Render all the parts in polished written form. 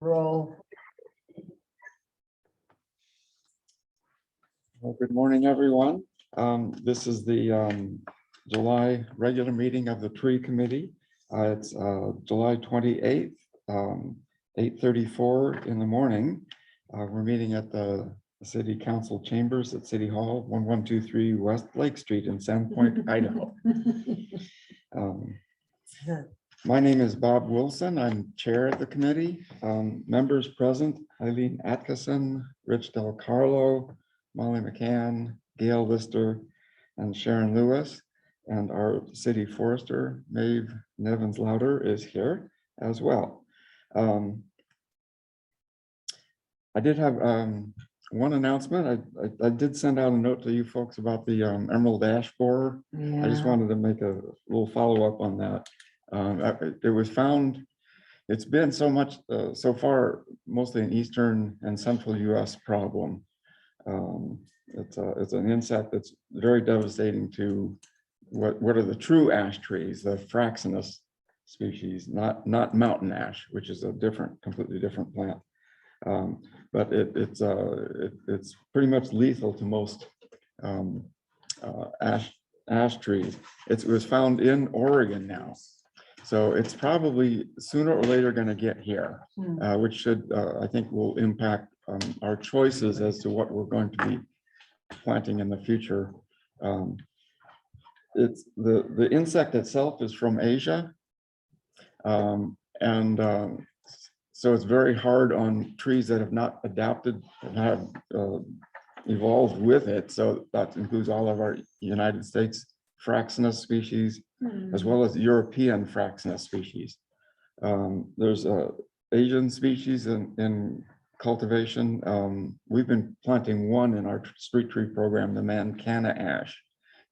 Roll. Well, good morning, everyone. This is the July regular meeting of the Tree Committee. It's July 28th, 8:34 in the morning. We're meeting at the City Council Chambers at City Hall, 1123 West Lake Street in Sandpoint, Idaho. My name is Bob Wilson. I'm chair of the committee. Members present: Eileen Atkinson, Rich Del Carlo, Molly McCann, Gail Lister, and Sharon Lewis. And our city forester, Maeve Nevins Louder, is here as well. I did have one announcement. I did send out a note to you folks about the emerald ash borer. I just wanted to make a little follow-up on that. It was found, it's been so much, so far, mostly an eastern and central US problem. It's an insect that's very devastating to what are the true ash trees, the fraxinus species, not mountain ash, which is a completely different plant. But it's pretty much lethal to most ash trees. It was found in Oregon now. So it's probably sooner or later going to get here, which should, I think, will impact our choices as to what we're going to be planting in the future. It's the insect itself is from Asia, so it's very hard on trees that have not adapted and have evolved with it. So that includes all of our United States fraxinus species, as well as European fraxinus species. There's Asian species in cultivation. We've been planting one in our street tree program. The Mancana ash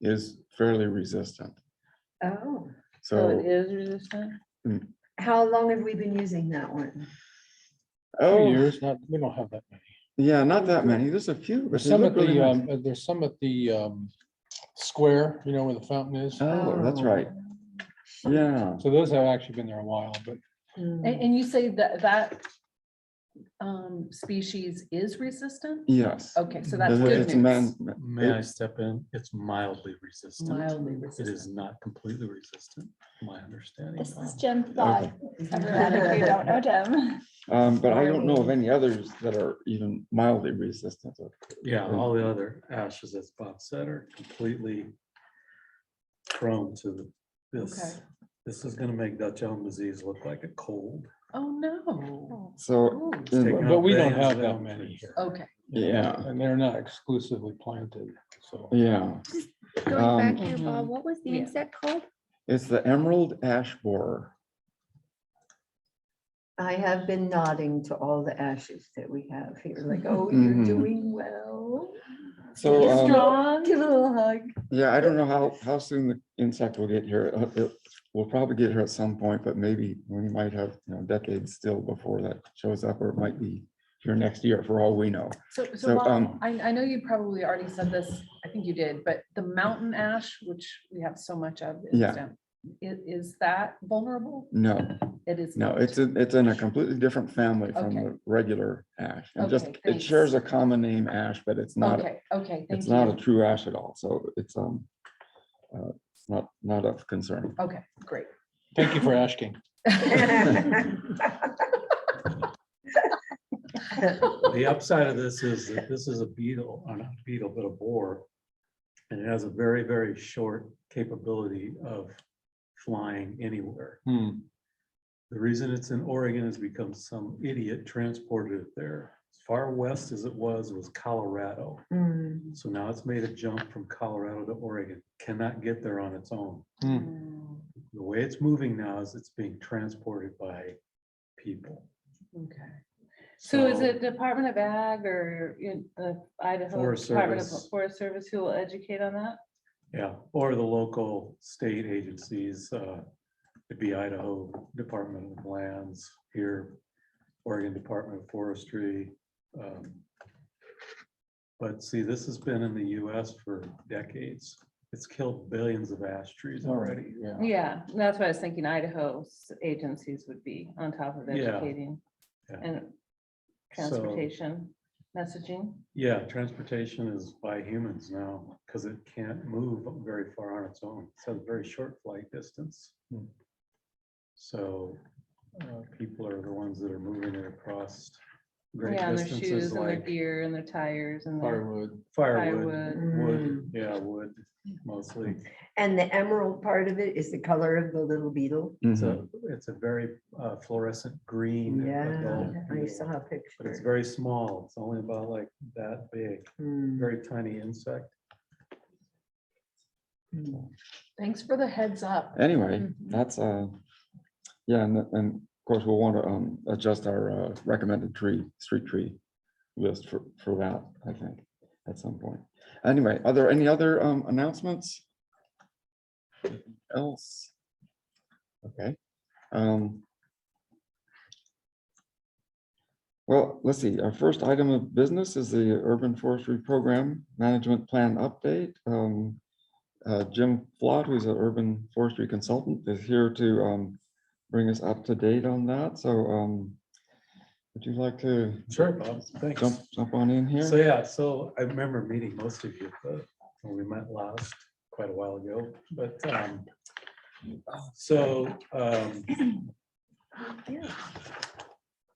is fairly resistant. Oh, So it is resistant? how long have we been using that one? 2 years, we don't have that many. Yeah, not that many. There's a few. But There's they some look at really nice. the, there's some at the square, you know, where the fountain is. Oh, that's right. Yeah. So those have actually been there a while, but And you say that species is resistant? Yes. Okay, so that's It's good a news. May I step in? It's mildly resistant. Mildly It is resistant. not completely resistant, my understanding. This is Jim Thought. Everyone, if you don't know Jim. But I don't know of any others that are even mildly resistant. Yeah, all the other ashes, as Bob said, are completely prone to this. Okay. This is gonna make Dutch elm disease look like a cold. Oh, no. So, but we don't Millions have of that elm many trees. here. Okay. yeah, And they're not exclusively planted, so. yeah. Going back Um, here, Bob, what was the Yeah. insect called? It's the emerald ash borer. I have been nodding to all the ashes that we have here, like, oh, you're Mhm. doing well. So, Give a Strong. give a little hug. yeah, I don't know how soon the insect will get here. We'll probably get here at some point, but maybe we might have, decades still before that shows up, or it might be here next year for all we know. So So, Bob, I know you probably already said this, I think you did, but the mountain ash, which we have so much of, Yeah. is that vulnerable? No, It is. no, not. it's in a completely different family from Okay. the regular ash. And just, Okay, it shares a thanks. common name ash, but it's not, Okay, thank it's not a you. true ash at all. So it's not of concern. Okay, great. Thank you for asking. The upside of this is that this is a beetle, or not a beetle, but a borer. And it has a very, very short capability of flying anywhere. The reason it's in Oregon is because some idiot transported it there. As far west as it was Colorado. Mm. So now it's made a jump from Colorado to Oregon, cannot get there on its own. The way it's moving now is it's being transported by people. Okay. So is it Department of Ag or the Idaho Forest Department of Service. Forest Service who will educate on that? Yeah, or the local state agencies, it'd be Idaho Department of Lands here, Oregon Department of Forestry. But see, this has been in the US for decades. It's killed billions of ash trees already. Yeah. Yeah, that's what I was thinking. Idaho's agencies would be on top of Yeah. educating. And transportation, messaging. Yeah, transportation is by humans now because it can't move very far on its own. It's a very short flight distance. So people are the ones that are moving it across great Yeah, and their distances shoes and their like gear and their tires and their Firewood. firewood, firewood. wood, yeah, wood mostly. And the emerald part of it is the color of the little beetle. Mhm. It's a very fluorescent green. Yeah, adult I beetle, saw a But it's picture. very small. It's only about like that big, Mm, very tiny insect. mm. Thanks for the heads up. Anyway, Mhm. that's, yeah, and of course, we'll want to adjust our recommended street tree list for that, I think, at some point. Anyway, are there any other announcements? Else? Okay. Well, let's see, our first item of business is the Urban Forestry Program Management Plan Update. Jim Flott, who's an urban forestry consultant, is here to bring us up to date on that. So would you like to Sure, Bob, thanks. jump on in So here? yeah, so I remember meeting most of you when we met last, quite a while ago, but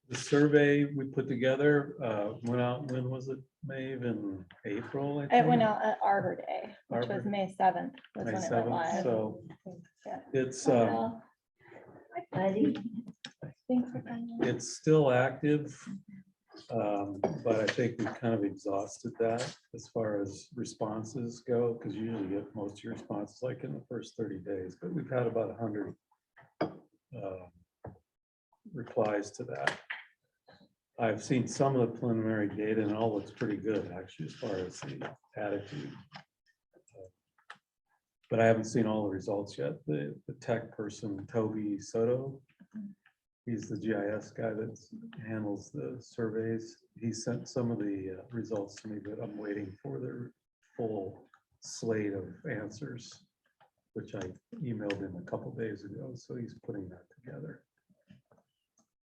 the survey we put together went out, when was it, Maeve, in April? I It went think? out at Arbor Day, which was Arbor- May 7th, was May when it went 7th, live. so Yeah. it's Hi, Bill. Buddy, Thanks for coming. it's still active. But I think we've kind of exhausted that as far as responses go, because you usually get most of your responses like in the first 30 days, but we've had about 100 replies to that. I've seen some of the preliminary data and it all looks pretty good, actually, as far as the attitude. But I haven't seen all the results yet. The tech person, Toby Soto, he's the GIS guy that handles the surveys. He sent some of the results to me, but I'm waiting for their full slate of answers, which I emailed him a couple days ago. So he's putting that together.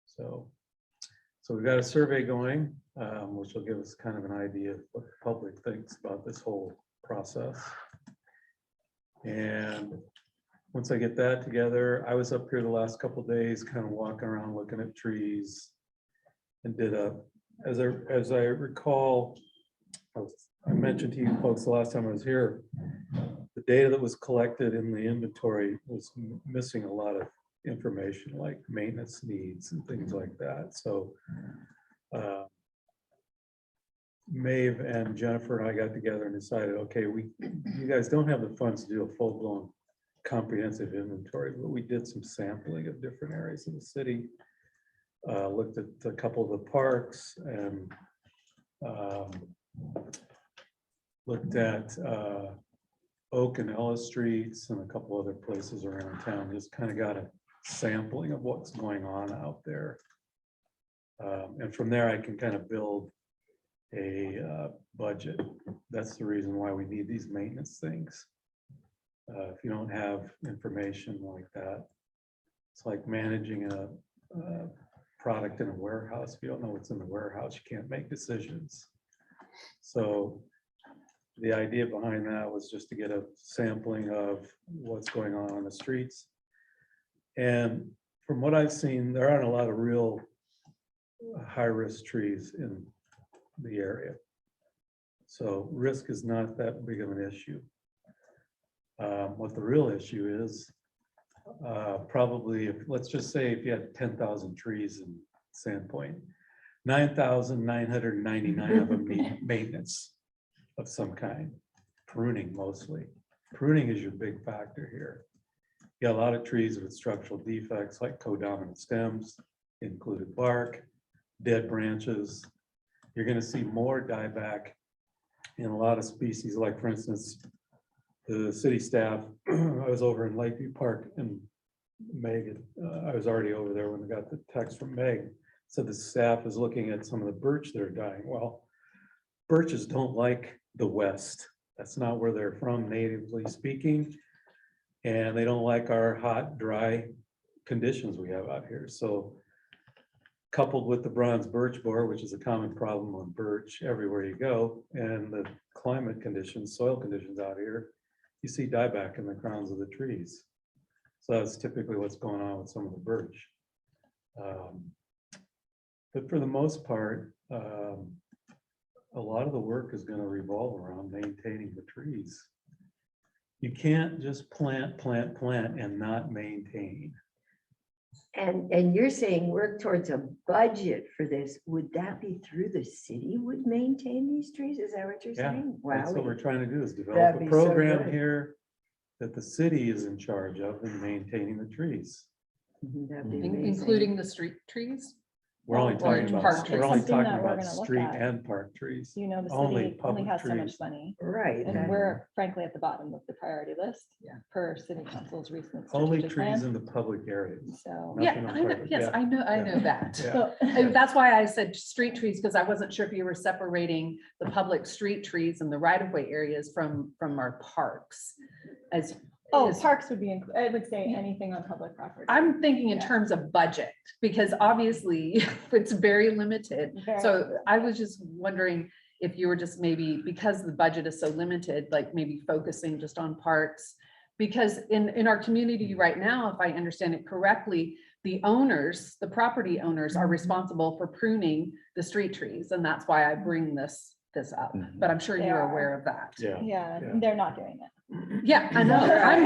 So we've got a survey going, which will give us kind of an idea of what the public thinks about this whole process. And once I get that together, I was up here the last couple of days, kind of walking around looking at trees, and did as I recall, I mentioned to you folks the last time I was here, the data that was collected in the inventory was missing a lot of information like maintenance needs and things like that. So Maeve and Jennifer and I got together and decided, okay, you guys don't have the funds to do a full-blown comprehensive inventory, but we did some sampling of different areas of the city, looked at a couple of the parks, and looked at Oak and Ellis Streets and a couple other places around town. Just kind of got a sampling of what's going on out there. And from there, I can kind of build a budget. That's the reason why we need these maintenance things. If you don't have information like that, it's like managing a product in a warehouse. If you don't know what's in the warehouse, you can't make decisions. So the idea behind that was just to get a sampling of what's going on the streets. And from what I've seen, there aren't a lot of real high-risk trees in the area. So risk is not that big of an issue. What the real issue is, probably, let's just say if you had 10,000 trees in Sandpoint, 9,999 of them need maintenance of some kind, pruning mostly. Pruning is your big factor here. You got a lot of trees with structural defects like codominant stems, included bark, dead branches. You're going to see more dieback in a lot of species, like for instance, the city staff, I was over in Lakeview Park and Meg, I was already over there when I got the text from Meg, said the staff is looking at some of the birch that are dying. Well, birches don't like the West. That's not where they're from, natively speaking. And they don't like our hot, dry conditions we have out here. So coupled with the bronze birch borer, which is a common problem on birch everywhere you go, and the climate conditions, soil conditions out here, you see dieback in the crowns of the trees. So that's typically what's going on with some of the birch. But for the most part, a lot of the work is going to revolve around maintaining the trees. You can't just plant and not maintain. And you're saying work towards a budget for this. Would that be through the city would maintain these trees? Is that what you're Yeah, saying? That's what we're Wow. trying to do, is develop That'd a be so program good. here that the city is in charge of in maintaining the trees. That'd be In- amazing. Including the street trees? We're only Or talking park about, trees. we're only Something talking that we're about gonna look street at. and park trees. You know, the Only city only public has so much trees. money, Right. and that- we're frankly at the bottom of the priority list. Yeah. Per city council's recent Only strategic trees plan. in the public areas. So. Nothing Yeah, on I know, private, yes, yeah. I know yeah. that. Yeah. So- And that's why I said street trees, because I wasn't sure if you were separating the public street trees and the right of way areas from our parks. As, Oh, is- parks would be, I would say anything on public property. I'm thinking in Yeah. terms of budget, because obviously it's very limited. Very- So I was just wondering if you were just maybe, because the budget is so limited, like maybe focusing just on parks. Because in our community right now, if I understand it correctly, the owners, the property owners are responsible for pruning the street trees. And that's why I bring this up, but I'm sure They you're are. aware of that. Yeah. Yeah, Yeah. they're not doing it. Yeah, I know. I'm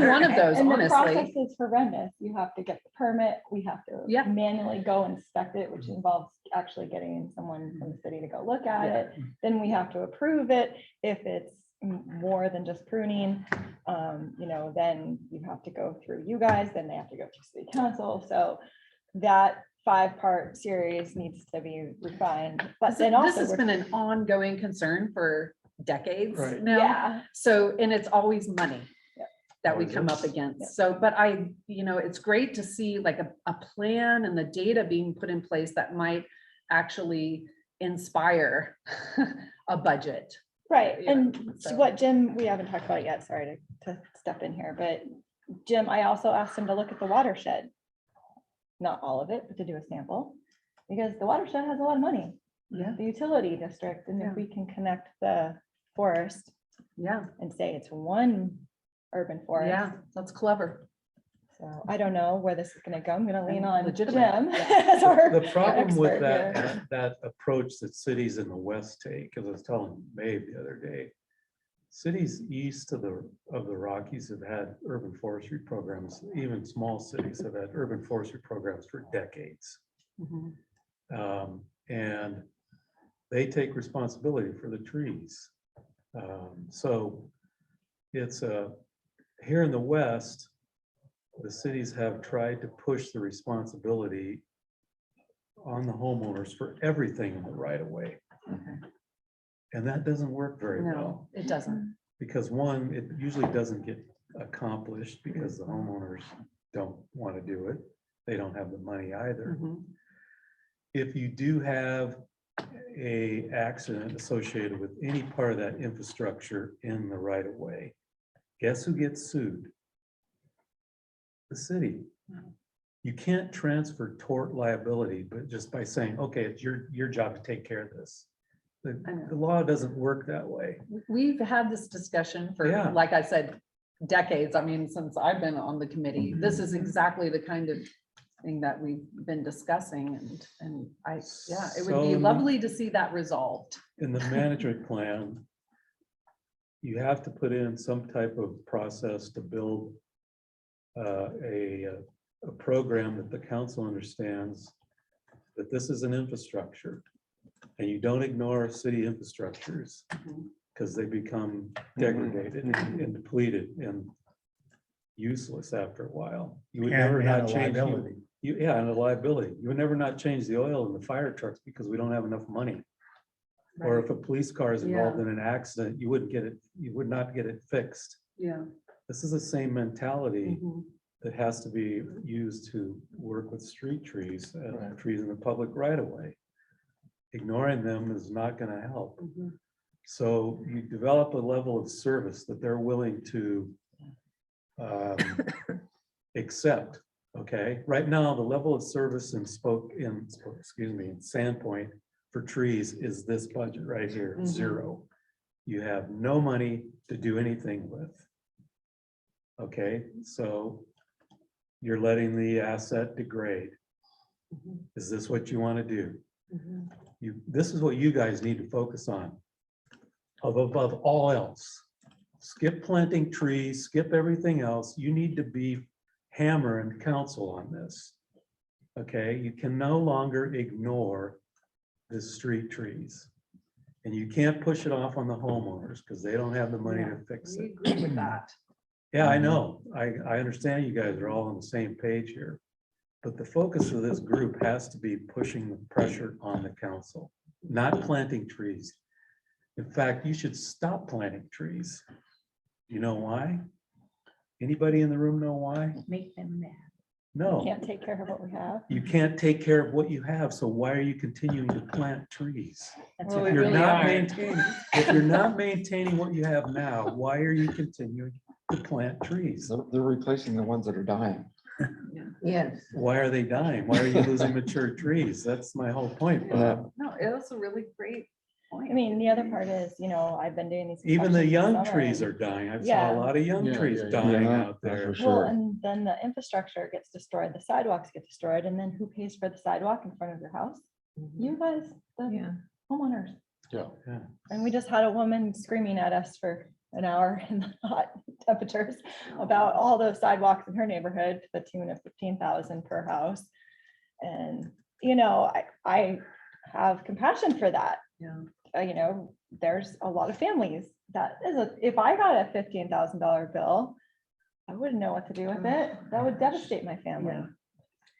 one of those, And the process honestly. is horrendous. You have to get the permit, we have to Yeah. manually go inspect it, which involves actually getting someone from the city to go look at Yeah. it. Then we have to approve it. If it's more than just pruning, then you have to go through you guys, then they have to go through city council. So that 5-part series needs to be refined, but then This also. has we're- been an ongoing concern for decades Right. now. Yeah, So, and it's always money Yep. that we Always come is. up against. So, but it's great to see like a plan and the data being put in place that might actually inspire a budget. right. Yeah, And so- what Jim, we haven't talked about it yet, sorry to step in here, but Jim, I also asked him to look at the watershed. Not all of it, but to do a sample, because the watershed has a lot of money, Yeah, the utility district, and Yeah. if we can connect the forest yeah, and say it's one urban forest. yeah, that's clever. So I don't know where this is gonna go. I'm gonna lean on Jim. Legitimate, as our The problem with expert here. that approach that cities in the West take, because I was telling Maeve the other day, cities east of the Rockies have had urban forestry programs, even small cities have had urban forestry programs for decades. Mhm. And they take responsibility for the trees. So it's here in the West, the cities have tried to push the responsibility on the homeowners for everything in the right of way. Okay. And that doesn't work very No, well, it doesn't. because one, it usually doesn't get accomplished because the homeowners don't want to do it. They don't have the money either. Mhm. If you do have a accident associated with any part of that infrastructure in the right of way, guess who gets sued? The city. You can't transfer tort liability, but just by saying, okay, it's your job to take care of this. I know. The law doesn't work that way. We've had this discussion for, Yeah. like I said, decades. I mean, since I've been on the committee, this is exactly the kind of thing that we've been discussing and it would be So- lovely to see that resolved. In the management plan, you have to put in some type of process to build a program that the council understands that this is an infrastructure. And you don't ignore city infrastructures because they become degraded and depleted and useless after a while. You would never And not a change. liability. Yeah, and a liability. You would never not change the oil in the fire trucks because we don't have enough money. Or if a police car is involved in an accident, you would not get it fixed. Yeah. This is the same mentality Mhm. that has to be used to work with street trees and Right. trees in the public right of way. Ignoring them is not gonna help. Mhm. So you develop a level of service that they're willing to accept Okay, right now, the level of service in Sandpoint for trees is this budget right here, Mhm. 0. You have no money to do anything with. Okay, so you're letting the asset degrade. Mhm. Is this what you want to do? Mhm. This is what you guys need to focus on. Above all else. Skip planting trees, skip everything else. You need to be hammering council on this. Okay, you can no longer ignore the street trees. And you can't push it off on the homeowners because they don't have the money to fix We it. agree with that. Yeah, I know. I understand you guys are all on the same page here. But the focus of this group has to be pushing the pressure on the council, not planting trees. In fact, you should stop planting trees. You know why? Anybody in the room know why? Make them mad. No, Can't take care of what we have. you can't take care of what you have. So why are you continuing to plant trees? That's Well, what we If you're really not are. maintaining, if you're not maintaining what you have now, why are you continuing to plant trees? So they're replacing the ones that are dying. Yes. Why are they dying? Why are you losing mature trees? That's my whole point, Bob. No, it was a really great point. I mean, the other part is, I've been doing these. Even the inspections this young summer trees and- are dying. I saw Yeah. a lot of young Yeah, trees yeah, yeah. dying Yeah, out that's there. for Well, sure. and then the infrastructure gets destroyed, the sidewalks get destroyed, and then who pays for the sidewalk in front of your house? You guys, the Yeah. homeowners. Yeah. And we just had a woman screaming at us for an hour in the hot temperatures about all those sidewalks in her neighborhood to the tune of 15,000 per house. And, I have compassion for that. Yeah. There's a lot of families that if I got a $15,000 bill, I wouldn't know what to do with it. That would devastate my family. Yeah.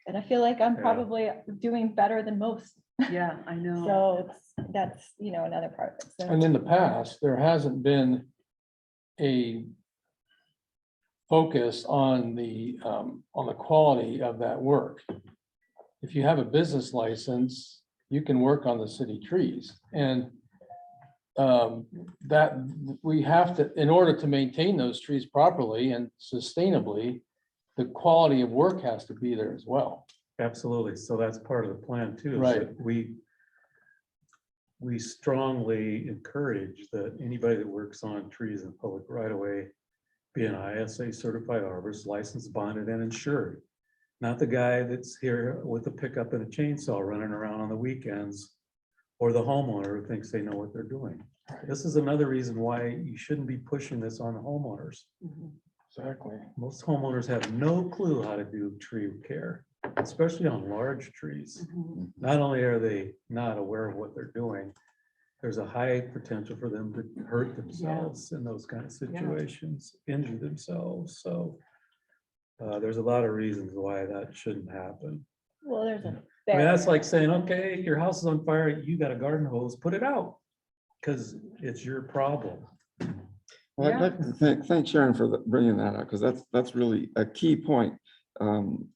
And I feel like I'm Yeah. probably doing better than most. Yeah, I know. So that's, another part. of it. So- And in the past, there hasn't been a focus on the quality of that work. If you have a business license, you can work on the city trees, and that we have to, in order to maintain those trees properly and sustainably, the quality of work has to be there as well. Absolutely. So that's part of the plan too. is Right. that We strongly encourage that anybody that works on trees in public right away be an ISA certified arborist, licensed, bonded and insured. Not the guy that's here with a pickup and a chainsaw running around on the weekends, or the homeowner who thinks they know what they're doing. This is another reason why you shouldn't be pushing this on the homeowners. Mhm. Exactly. Most homeowners have no clue how to do tree care, especially on large trees. Mhm. Not only are they not aware of what they're doing, there's a high potential for them to hurt themselves in those kind of situations, injure themselves. So there's a lot of reasons why that shouldn't happen. Well, there's a. I mean, that's barrier. like saying, okay, your house is on fire, you got a garden hose, put it out, because it's your problem. Well, I'd like to thank Sharon for bringing that up, because that's really a key point. The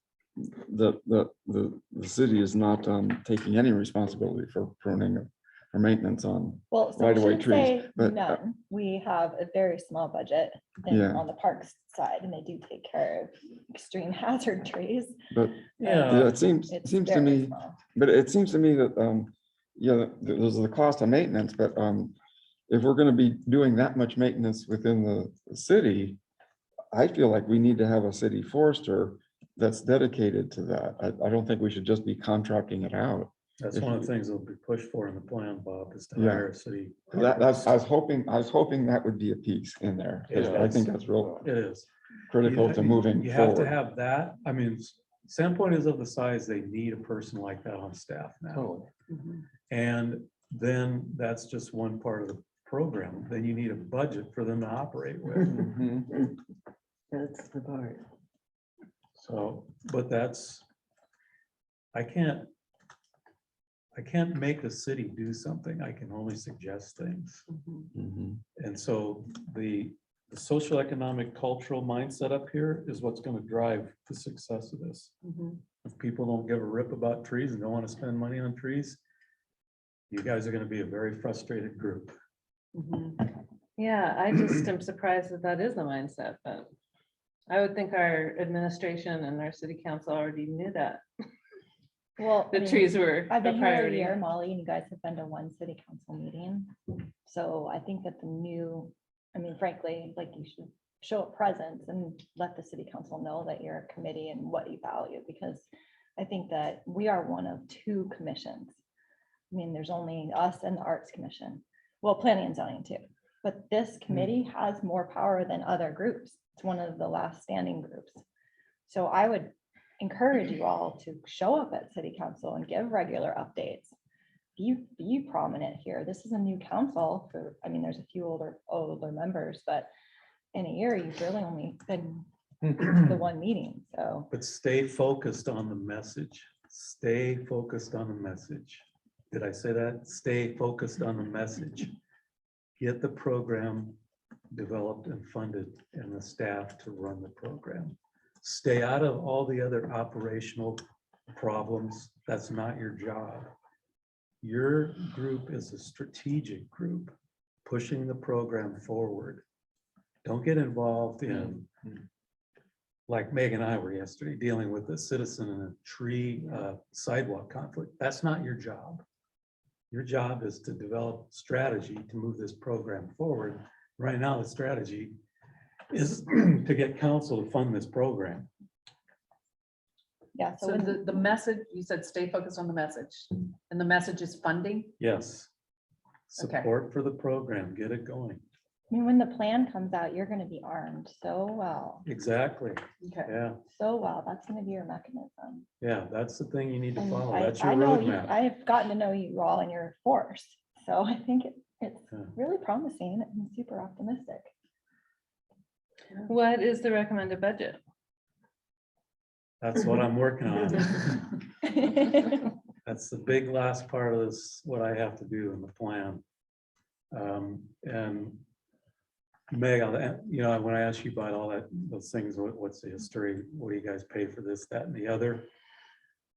city is not taking any responsibility for pruning or maintenance on. Well, so we right-of-way shouldn't trees, say but, none. We have a very small budget Yeah. on the parks side, and they do take care of extreme hazard trees. But Yeah, it seems It's to very me, small. but it seems to me that, those are the cost of maintenance, but if we're gonna be doing that much maintenance within the city, I feel like we need to have a city forester that's dedicated to that. I don't think we should just be contracting it out. that's one of the things that'll be pushed for in the plan, Bob, is to Yeah. hire a city. I was hoping that would be a piece in there, because I think that's real It is. critical to moving You have to forward. have that. I mean, Sandpoint is of the size, they need a person like that on staff now. Totally. Mhm. And then that's just one part of the program. Then you need a budget for them to operate with. Mhm. That's the part. So, but I can't make the city do something. I can only suggest things. Mhm. Mhm. And so the social, economic, cultural mindset up here is what's going to drive the success of this. Mhm. If people don't give a rip about trees and don't want to spend money on trees, you guys are going to be a very frustrated group. Mhm. Yeah, I just am surprised that that is the mindset, but I would think our administration and our city council already knew that Well, I the mean, trees were I've a been here a priority. year, Molly, and you guys have been to one city council meeting. So I think that I mean, frankly, like you should show a presence and let the city council know that you're a committee and what you value, because I think that we are one of two commissions. I mean, there's only us and the Arts Commission, well, planning and zoning too. But this committee has more power than other groups. It's one of the last standing groups. So I would encourage you all to show up at city council and give regular updates. Be prominent here. This is a new council for, I mean, there's a few older members, but in a year, you've really only been to the one meeting, so. But stay focused on the message. Stay focused on the message. Did I say that? Stay focused on the message. Get the program developed and funded and the staff to run the program. Stay out of all the other operational problems. That's not your job. Your group is a strategic group pushing the program forward. Don't get involved in, like Meg and I were yesterday, dealing with a citizen in a tree sidewalk conflict. That's not your job. Your job is to develop strategy to move this program forward. Right now, the strategy is to get council to fund this program. Yeah, so So when, the message, you said stay focused on the message, and the message is funding? Yes. Okay. Support for the program, get it going. I mean, when the plan comes out, you're gonna be armed so well, Exactly. Okay. Yeah, so well. That's gonna be your mechanism. yeah, that's the thing you need to And follow. I That's your know you, roadmap. I've gotten to know you all and your force, so I think it's Yeah. really promising and super optimistic. What is the recommended budget? That's what I'm working on. That's the big last part of this, what I have to do in the plan. And Meg, when I asked you about all that, those things, what's the history? What do you guys pay for this, that, and the other?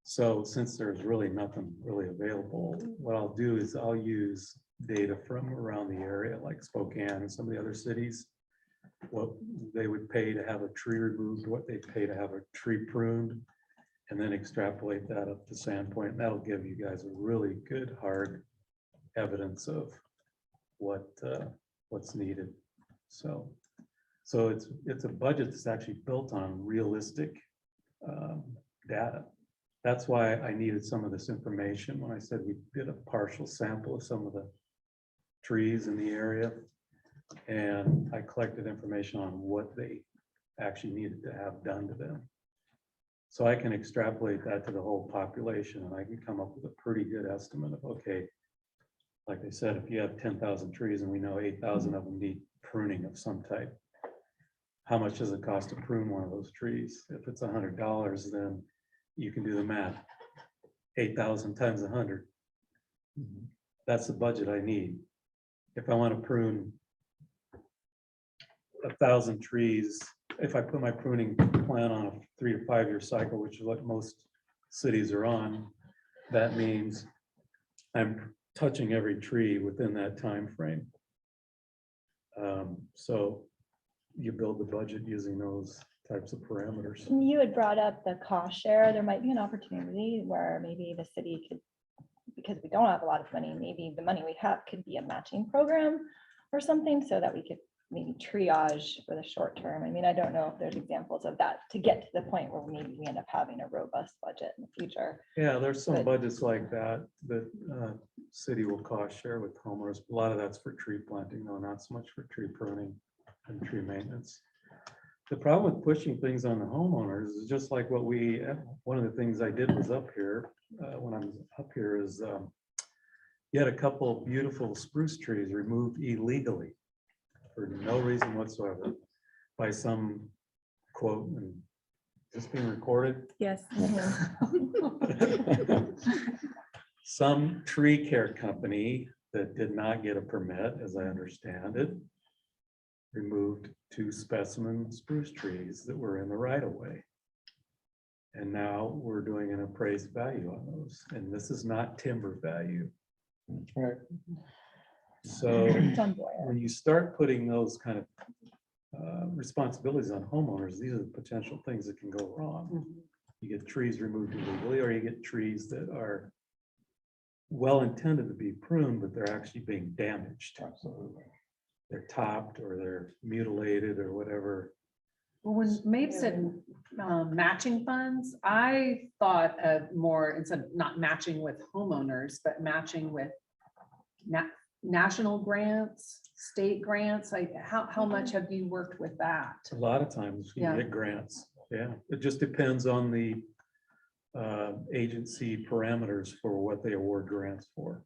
So since there's really nothing really available, what I'll do is I'll use data from around the area, like Spokane and some of the other cities. What they would pay to have a tree removed, what they pay to have a tree pruned, and then extrapolate that up to Sandpoint. And that'll give you guys a really good hard evidence of what's needed. So it's a budget that's actually built on realistic data. That's why I needed some of this information when I said we did a partial sample of some of the trees in the area. And I collected information on what they actually needed to have done to them. So I can extrapolate that to the whole population and I can come up with a pretty good estimate of, okay, like I said, if you have 10,000 trees and we know 8,000 of them need pruning of some type, how much does it cost to prune one of those trees? If it's $100, then you can do the math. 8,000 times 100. That's the budget I need. If I want to prune 1,000 trees, if I put my pruning plan on a 3 to 5 year cycle, which is what most cities are on, that means I'm touching every tree within that time frame. So you build the budget using those types of parameters. You had brought up the cost share. There might be an opportunity where maybe the city could, because we don't have a lot of money, maybe the money we have could be a matching program or something so that we could maybe triage for the short term. I mean, I don't know if there's examples of that to get to the point where maybe we end up having a robust budget in the future. Yeah, there's some But- budgets like that, city will cost share with homeowners. A lot of that's for tree planting, though, not so much for tree pruning and tree maintenance. The problem with pushing things on the homeowners is just like what one of the things I did was up here, when I was up here is, you had a couple of beautiful spruce trees removed illegally for no reason whatsoever by some quote, and is this being recorded? Yes. Some tree care company that did not get a permit, as I understand it, removed 2 specimen spruce trees that were in the right of way. And now we're doing an appraised value on those. And this is not timber value. Right. So It's on board. when you start putting those kind of responsibilities on homeowners. These are the potential things that can go wrong. You get trees removed illegally, or you get trees that are well intended to be pruned, but they're actually being damaged. Absolutely. They're topped or they're mutilated or whatever. Well, when Maeve said matching funds, I thought of more, instead of not matching with homeowners, but matching with national grants, state grants. Like how much have you worked with that? A lot of times you Yeah. get grants. Yeah, it just depends on the agency parameters for what they award grants for.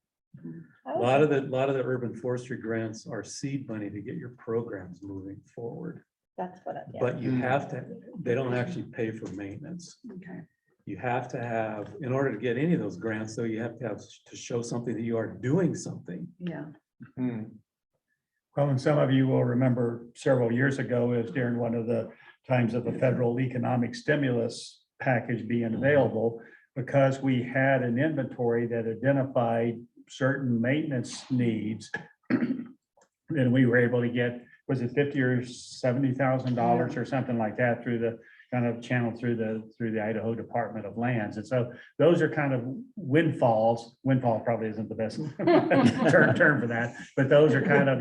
A lot of the urban forestry grants are seed money to get your programs moving forward. That's what, yeah. But you have to, they don't actually pay for maintenance. Okay. You have to have, in order to get any of those grants, though, you have to show something that you are doing something. Yeah. Hmm. Well, and some of you will remember several years ago is during one of the times of the federal economic stimulus package being available, because we had an inventory that identified certain maintenance needs. And we were able to get, was it $50,000 or $70,000 or something like that through the kind of channel through the Idaho Department of Lands. And so those are kind of windfalls. Windfall probably isn't the best term for that, but those are kind of,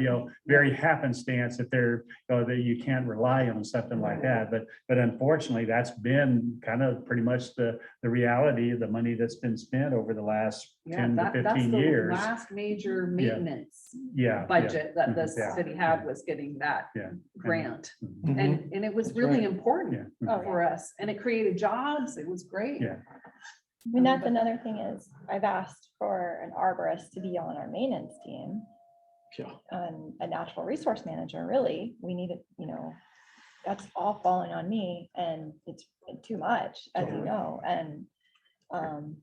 very happenstance that they're, that you can't rely on something like that. But unfortunately, that's been kind of pretty much the reality of the money that's been spent over the last Yeah, 10 to that's 15 the years. last major maintenance Yeah. budget that the Yeah. city had was getting that Yeah. grant. Mhm. And it was That's really right. important Yeah. for us, and it created jobs. It was great. Yeah. I mean, that's another thing is I've asked for an arborist to be on our maintenance team. Yeah. And a natural resource manager, really. We need it, that's all falling on me and it's too much, as you know, and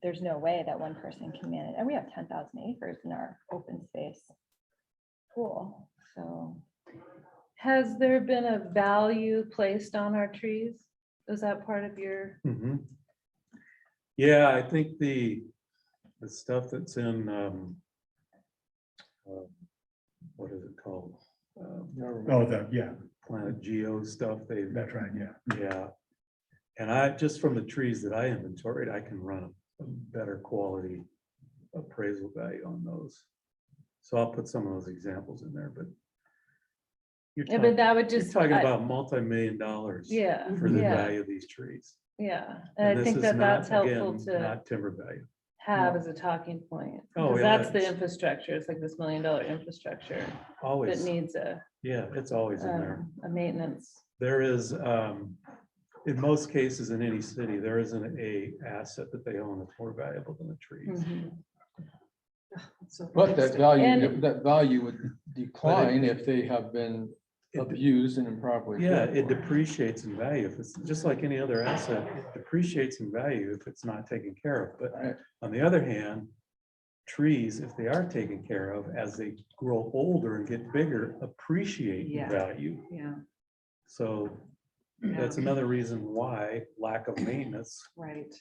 there's no way that one person can manage, and we have 10,000 acres in our open space pool, so. Has there been a value placed on our trees? Is that part of your? Mhm. Yeah, I think the stuff that's in, what is it called? Yeah, Planet Geo stuff, that's right, yeah. yeah. And just from the trees that I inventoried, I can run a better quality appraisal value on those. So I'll put some of those examples in there, but you're Yeah, but that would you're just. talking I- about multi-million dollars Yeah, for the yeah, value of these trees. yeah. And And I this think is that that's not, helpful again, to not timber value. have as a talking point. Oh, Because yeah, that's the it's- infrastructure. It's like this $1 million infrastructure that Always, needs a, yeah, it's always in there. a maintenance. There is, in most cases in any city, there isn't a asset that they own that's more valuable than the trees. Mhm. So But that And- value would decline if they have been It- abused and improperly. Yeah, cared it for. depreciates in value. If it's just like any other asset, it depreciates in value if it's not taken care of. But Right. on the other hand, trees, if they are taken care of, as they grow older and get bigger, appreciate in Yeah. value. Yeah, So that's another reason why lack of maintenance. right.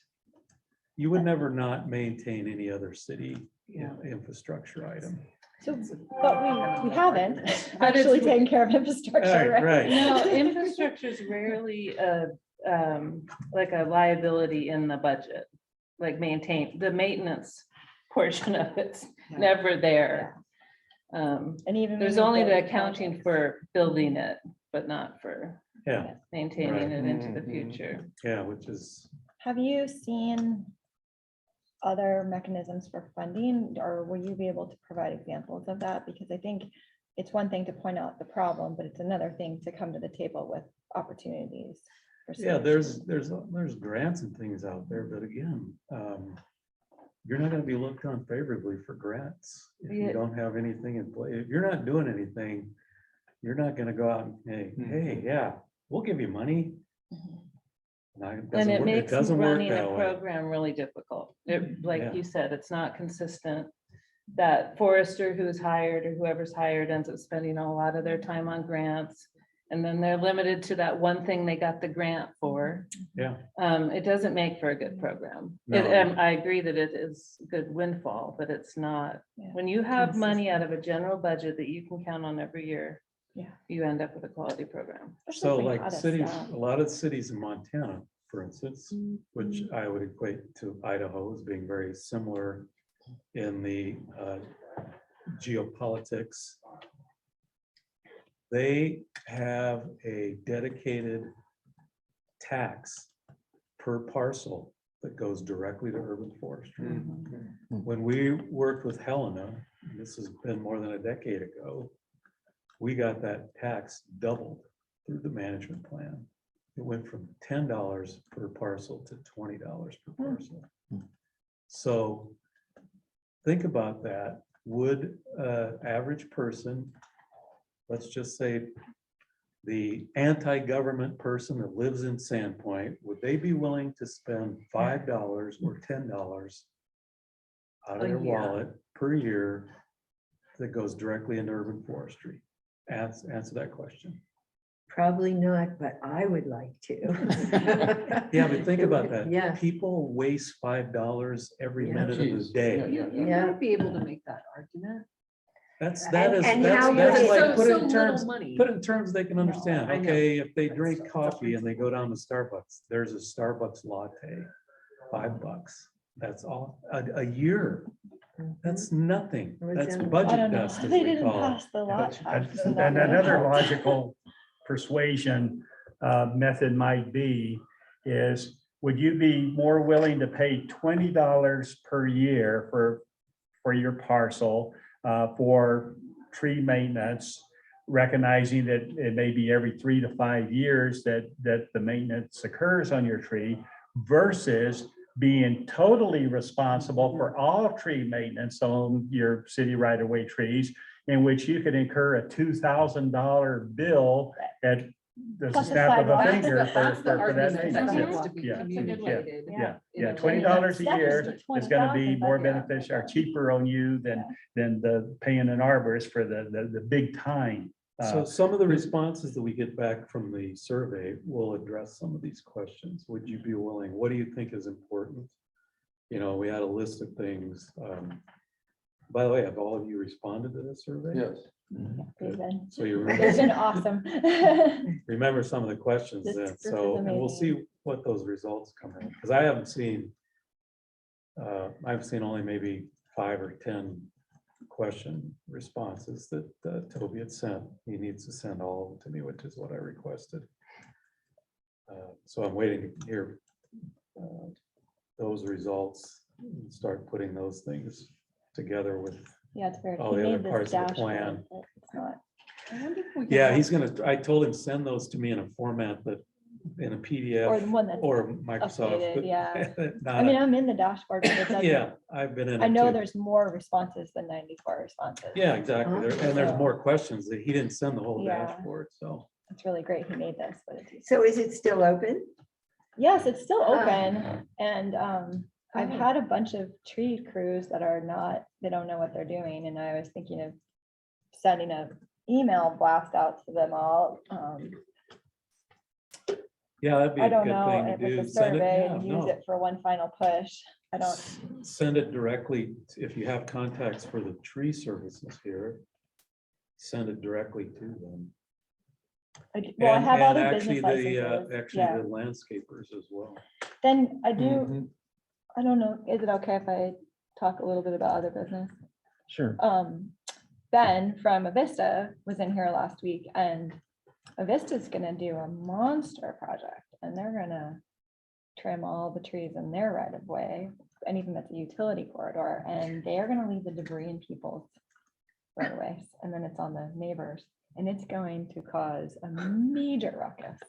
You would never not maintain any other city Yeah. infrastructure item. So, but we haven't But it's- actually taken care of infrastructure, right? Right. No, infrastructure is rarely like a liability in the budget. Like the maintenance portion of it's Yeah. never there. And even. There's when we only the build accounting projects. for building it, but not for Yeah, maintaining it into the Mhm. future. yeah, which is, Have you seen other mechanisms for funding, or will you be able to provide examples of that? Because I think it's one thing to point out the problem, but it's another thing to come to the table with opportunities. for yeah, solutions. there's grants and things out there, but again, you're not gonna be looked on favorably for grants if you Yeah. don't have anything in place. If you're not doing anything, you're not gonna go out and, hey, yeah, we'll give you money. Mhm. No, it And doesn't it work- makes doesn't work running a that way. program really difficult. It, Yeah. like you said, it's not consistent. That forester who's hired or whoever's hired ends up spending a lot of their time on grants. And then they're limited to that one thing they got the grant for. Yeah, It doesn't make for a good program. No. I agree that it is good windfall, but it's not. Yeah. When you have money out of a general budget that you can count on every year, you end up with a quality program. There's So a like lot of cities, stuff. a lot of cities in Montana, for instance, which I would equate to Idaho as being very similar in the geopolitics. They have a dedicated tax per parcel that goes directly to urban forestry. When we worked with Helena, this has been more than a decade ago, we got that tax doubled through the management plan. It went from $10 per parcel to $20 per parcel. So think about that. Would average person, let's just say the anti-government person that lives in Sandpoint, would they be willing to spend $5 or $10 out of A their year. wallet per year that goes directly into urban forestry? Answer that question. Probably not, but I would like to. Yeah, but think about that. Yes. People waste $5 every Yeah. minute of the Jeez. day. You Yeah. might be able to make that argument. That is, And that's how that's much- like, So put it in little terms, money. put it in terms they can understand. I know. Okay, if they That's drink a coffee and they go principle. down to Starbucks, there's a Starbucks latte, $5. That's all, a year. That's nothing. What's That's that? I budget don't know. dust, as They we didn't call it. pass the lot tax. so And that would another help. logical persuasion method might be is, would you be more willing to pay $20 per year for your parcel for tree maintenance, recognizing that it may be every 3 to 5 years that the maintenance occurs on your tree, versus being totally responsible for all tree maintenance on your city right-of-way trees, in which you could incur a $2,000 bill at the Plus a snap of a sidewalk. finger That's for the that argument that maintenance. needs Yeah, to be yeah, communicated. yeah, in yeah, a way $20 a that's- year is gonna be more beneficial or cheaper on you Yeah. than the paying an arborist for the big time. So some of the responses that we get back from the survey will address some of these questions. Would you be willing? What do you think is important? You know, we had a list of things. By the way, have all of you responded to this survey? Yes. They've been, So you they've been remember, awesome. remember some of the questions This- then. this is So, and we'll amazing. see what those results come in, because I haven't seen, I've seen only maybe 5 or 10 question responses that Toby had sent. He needs to send all of them to me, which is what I requested. So I'm waiting to hear those results, and start putting those things together with, Yeah, it's very. all he the other made this parts of the dashboard, plan. but it's not- I wonder if we can yeah, have- he's gonna, I told him, send those to me in a format that, in a Or PDF the one that's or Microsoft. updated, yeah. Not I mean, a- I'm in the dashboard, but it doesn't. Yeah, I've been in I it know too. there's more responses than 94 responses. Yeah, exactly. And there's So- more questions that he didn't send the whole Yeah. dashboard, so. It's really great he made this, but it's. So is it still open? Yes, it's still Ah. open, and I've Oh. had a bunch of tree crews that are not, they don't know what they're doing, and I was thinking of sending a email blast out to them all. Yeah, that'd be I a don't good know thing to if do. it's a Send it- survey, yeah, and use no. it for one final push. I don't, Send it directly, if you have contacts for the tree services here, send it directly to them. well, I And- have all and the actually business the, licenses, actually yeah. the landscapers as well. Then I do, Mhm. I don't know, is it okay if I talk a little bit about other business? Sure. Ben from Avista was in here last week, and Avista's gonna do a monster project, and they're gonna trim all the trees in their right of way, anything that's a utility corridor, and they're gonna leave the debris in people's right of ways, and then it's on the neighbors, and it's going to cause a major ruckus.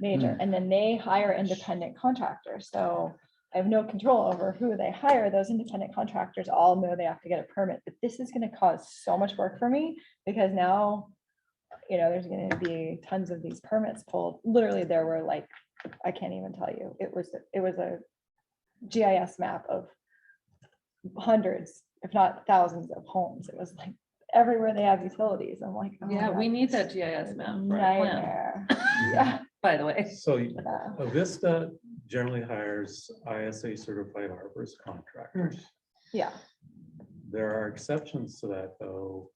Major, and then they hire independent contractors, so I have no control over who they hire. Those independent contractors all know they have to get a permit, but this is gonna cause so much work for me, because now, there's gonna be tons of these permits pulled. Literally, there were like, I can't even tell you, it was a GIS map of hundreds, if not thousands of homes. It was like everywhere they have utilities. I'm like, oh my Yeah, we God, need that GIS map for our plan, nightmare. Yeah. by the way. So Yeah. Avista generally hires ISA certified arborist contractors. Yeah. There are exceptions to that, though.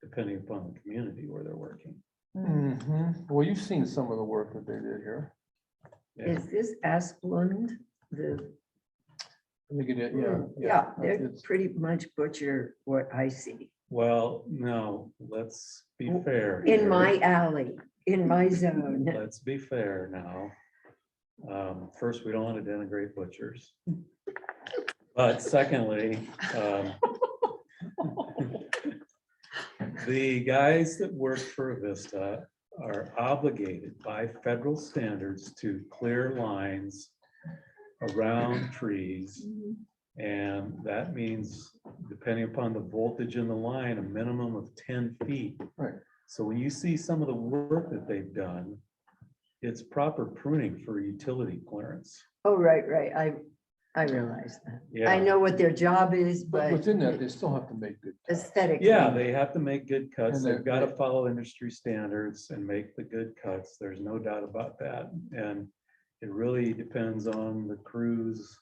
depending upon the community where they're working. Well, you've seen some of the work that they did here. Yeah. Is this Asplund, the, Look at it, yeah. yeah, they're It's- pretty much butcher what I see. Well, no, let's be fair. In here. my alley, in my zone. Let's be fair now. First, we don't want to denigrate butchers. But secondly, the guys that work for Vista are obligated by federal standards to clear lines around trees. And that means, depending upon the voltage in the line, a minimum of 10 feet. Right. So when you see some of the work that they've done, it's proper pruning for utility clearance. Oh, right, I realize that. Yeah. I know what their job is, But but within that, they still have to make good. cuts. aesthetically. Yeah, they have to make good cuts. And They've got to they- follow industry standards and make the good cuts. There's no doubt about that. And it really depends on the crews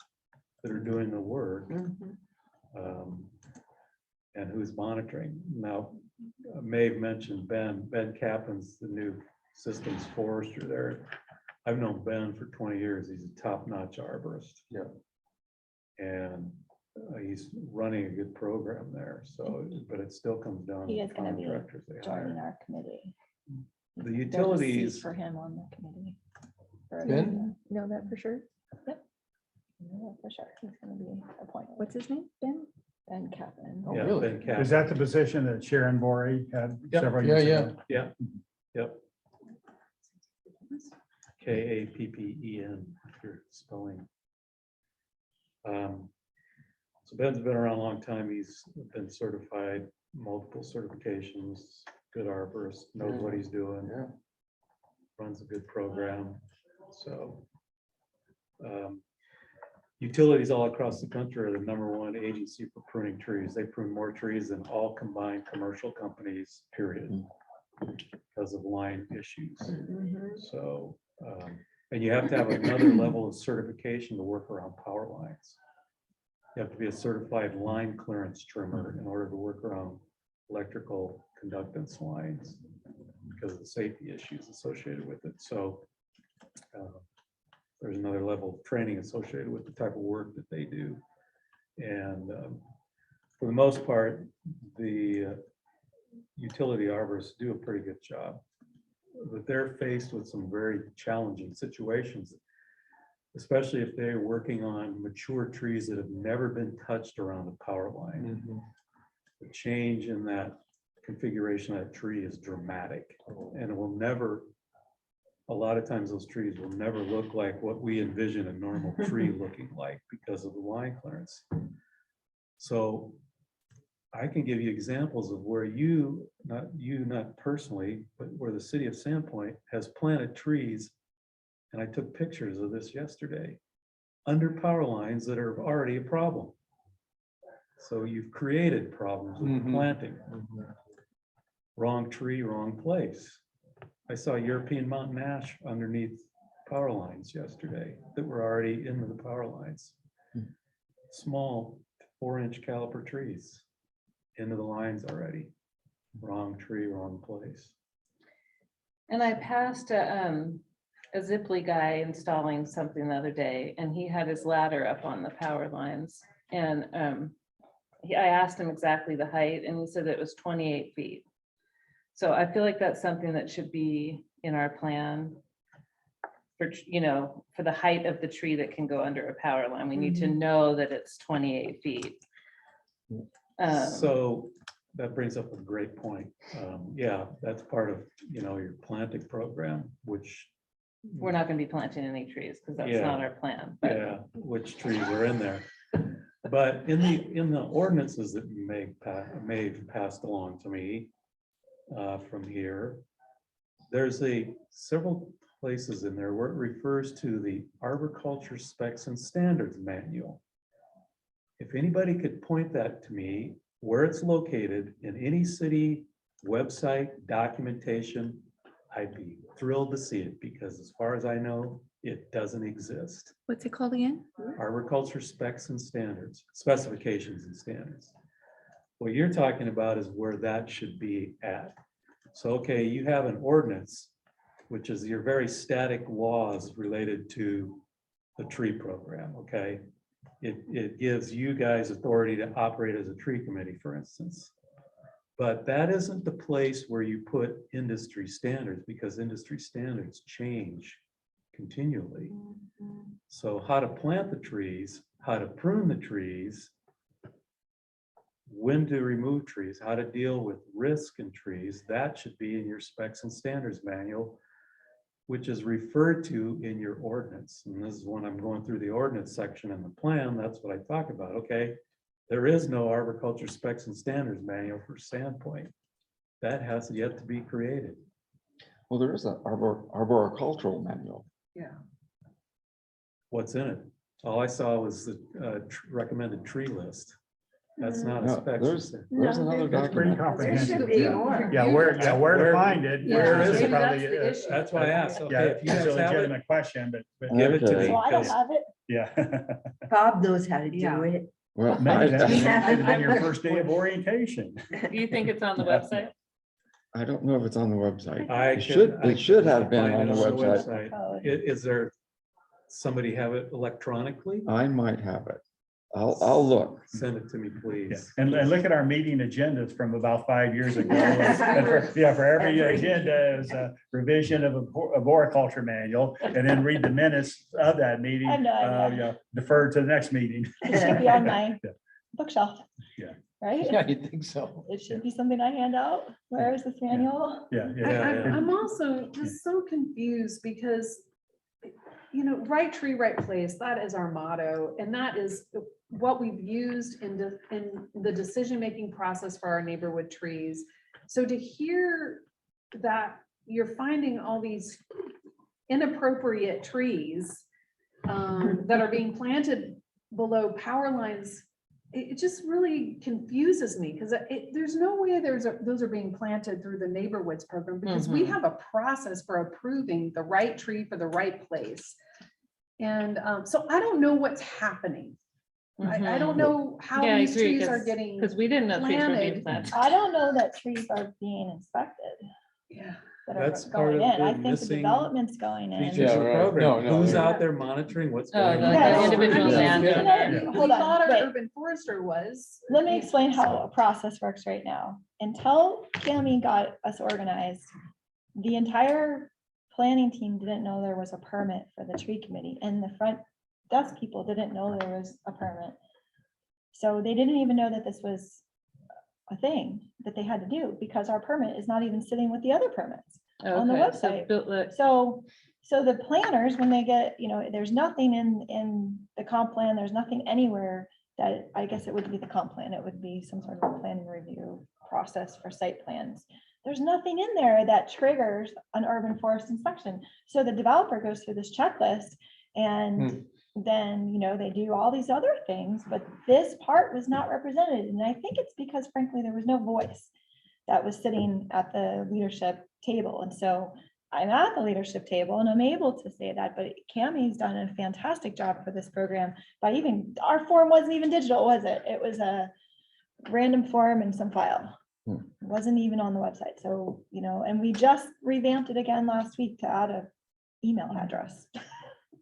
that are doing the work. Mhm. And who's monitoring. Now, Maeve mentioned Ben Cappen's the new systems forester there. I've known Ben for 20 years. He's a top-notch arborist. Yeah. And he's running a good program there, so, but it still comes down He to is the gonna be contractors they joining hire. our committee. The There's a seat utilities, For him on the committee. For- Ben? Know that for sure? Yep. Know that for sure. He's gonna be appointed. What's his name? Ben Kaplan. Oh, yeah, really? Ben Cappen. Is that the position that Sharon Borey had Yep. several Yeah, years yeah. ago? Yeah, yep. Kappen, if you're spelling. So Ben's been around a long time. He's been certified, multiple certifications, good arborist, knows what he's doing, Yeah. runs a good program, so. Utilities all across the country are the #1 agency for pruning trees. They prune more trees than all combined commercial companies, period. Because of line issues. Mhm. So, and you have to have another level of certification to work around power lines. You have to be a certified line clearance trimmer in order to work around electrical conductance lines because of the safety issues associated with it. So there's another level of training associated with the type of work that they do. And for the most part, the utility arborists do a pretty good job. But they're faced with some very challenging situations, especially if they're working on mature trees that have never been touched around a power line. The change in that configuration of that tree is dramatic, and it will never, a lot of times those trees will never look like what we envision a normal tree looking like because of the line clearance. So I can give you examples of where not personally, but where the city of Sandpoint has planted trees. And I took pictures of this yesterday, under power lines that are already a problem. So you've created problems with planting. Wrong tree, wrong place. I saw European mountain ash underneath power lines yesterday that were already into the power lines. Small 4-inch caliper trees into the lines already. Wrong tree, wrong place. And I passed a Ziply guy installing something the other day, and he had his ladder up on the power lines. And I asked him exactly the height, and he said it was 28 feet. So I feel like that's something that should be in our plan for, for the height of the tree that can go under a power line. We need to know that it's 28 feet. So that brings up a great point. Yeah, that's part of, your planting program, which, We're not gonna be planting any trees because that's Yeah. not our plan. but- yeah, which trees are in there. But in the ordinances that Maeve passed along to me from here, there's several places in there where it refers to the arboriculture specs and standards manual. If anybody could point that to me, where it's located in any city website documentation, I'd be thrilled to see it, because as far as I know, it doesn't exist. What's it called again? Arboriculture specs and standards, specifications and standards. What you're talking about is where that should be at. So, okay, you have an ordinance, which is your very static laws related to the tree program, okay? It gives you guys authority to operate as a tree committee, for instance. But that isn't the place where you put industry standards, because industry standards change continually. So how to plant the trees, how to prune the trees, when to remove trees, how to deal with risk in trees, that should be in your specs and standards manual, which is referred to in your ordinance. And this is when I'm going through the ordinance section in the plan, that's what I talk about. Okay, there is no arboriculture specs and standards manual for Sandpoint. That has yet to be created. Well, there is an arboricultural manual. Yeah. What's in it? All I saw was the recommended tree list. That's not a No, spec. there's No, another That's pretty document. There comprehensive. should be Yeah. more. Yeah, where to find it. Where where is is it? probably, That's the issue. That's why I asked. Yeah, Okay, if you it's guys a have it, legitimate question, but give it to Okay. me. So I don't 'cause have it. yeah. Bob knows how to Yeah. do it. Well, Maybe that Yeah. should have been your first day of orientation. Do you think it's on the Yeah. website? I don't know if it's on the website. I It should have can been find on it the website. Code. Is there, somebody have it electronically? I might have it. I'll look. Send it to me, Yeah. please. And look at our meeting agendas from about 5 years ago. And for every agenda is a revision of a arboriculture manual, and then read the minutes of that meeting. I have no idea. Yeah, defer to the next meeting. It should be on my Yeah. bookshelf. Yeah. Right? Yeah, you think so? It should be something I hand out. Where is this manual? Yeah, Yeah, yeah. I'm also just so confused because, you know, right tree, right place, that is our motto. And that is what we've used in the decision-making process for our neighborhood trees. So to hear that you're finding all these inappropriate trees that are being planted below power lines, it just really confuses me, because there's no way those are being planted through the neighborhoods program, because we Mhm. have a process for approving the right tree for the right place. And so I don't know what's happening. I don't know how Yeah, I these agree, trees are getting. Because we didn't know trees were being planted. planted. I don't know that trees are being inspected Yeah. that are That's part going of in. I the think the missing development's going in. Features of the Yeah, right. program. No, Who's yeah. out there monitoring what's Oh, going the on? Yeah. individual Yeah. landowner. Yeah. We Hold on, thought our wait. urban forester was. Let me explain how a process works right now. Until Tammy got us organized, the entire planning team didn't know there was a permit for the tree committee, and the front desk people didn't know there was a permit. So they didn't even know that this was a thing that they had to do, because our permit is not even sitting with the other permits. On the Okay, so website. Bill- So the planners, when they get, there's nothing in the comp plan, there's nothing anywhere that, I guess it would be the comp plan, it would be some sort of a planning review process for site plans. There's nothing in there that triggers an urban forest inspection. So the developer goes through this checklist, and then, they do all these other things, but this part was not represented. And I think it's because frankly, there was no voice that was sitting at the leadership table. And so I'm at the leadership table and I'm able to say that, but Cammie's done a fantastic job for this program by our form wasn't even digital, was it? It was a random form and some file. It wasn't even on the website. So, and we just revamped it again last week to add a email address.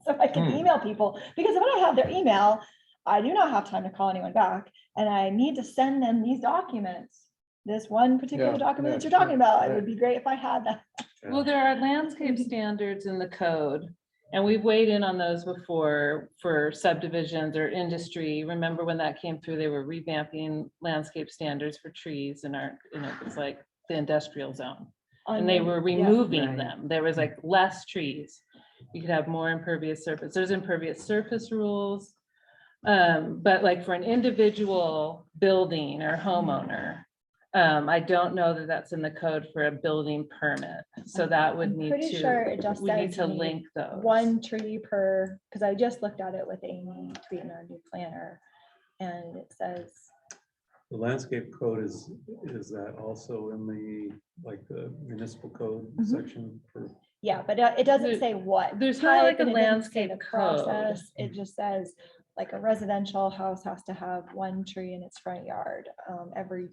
So I can email people, because if I don't have their email, I do not have time to call anyone back, and I need to send them these documents. This one particular Yeah, document that yeah, you're talking about, it right. would be great if I had that. Well, there are landscape standards in the code, and we've weighed in on those before for subdivisions or industry. Remember when that came through, they were revamping landscape standards for trees in our, it's like the industrial zone. And they were removing Right. them. There was like less trees. You could have more impervious surface. There's impervious surface rules. But like for an individual building or homeowner, I don't know that that's in the code for a building permit. So that would I'm need pretty sure it to, just we need says to you need link those. one tree per, because I just looked at it with Amy Tweeten, our new planner, and it says, The landscape code is that also in the municipal code section for? yeah, but it doesn't There- say what. there's not like type, a and it doesn't say landscape the code. process. It just says like a residential house has to have one tree in its front yard, every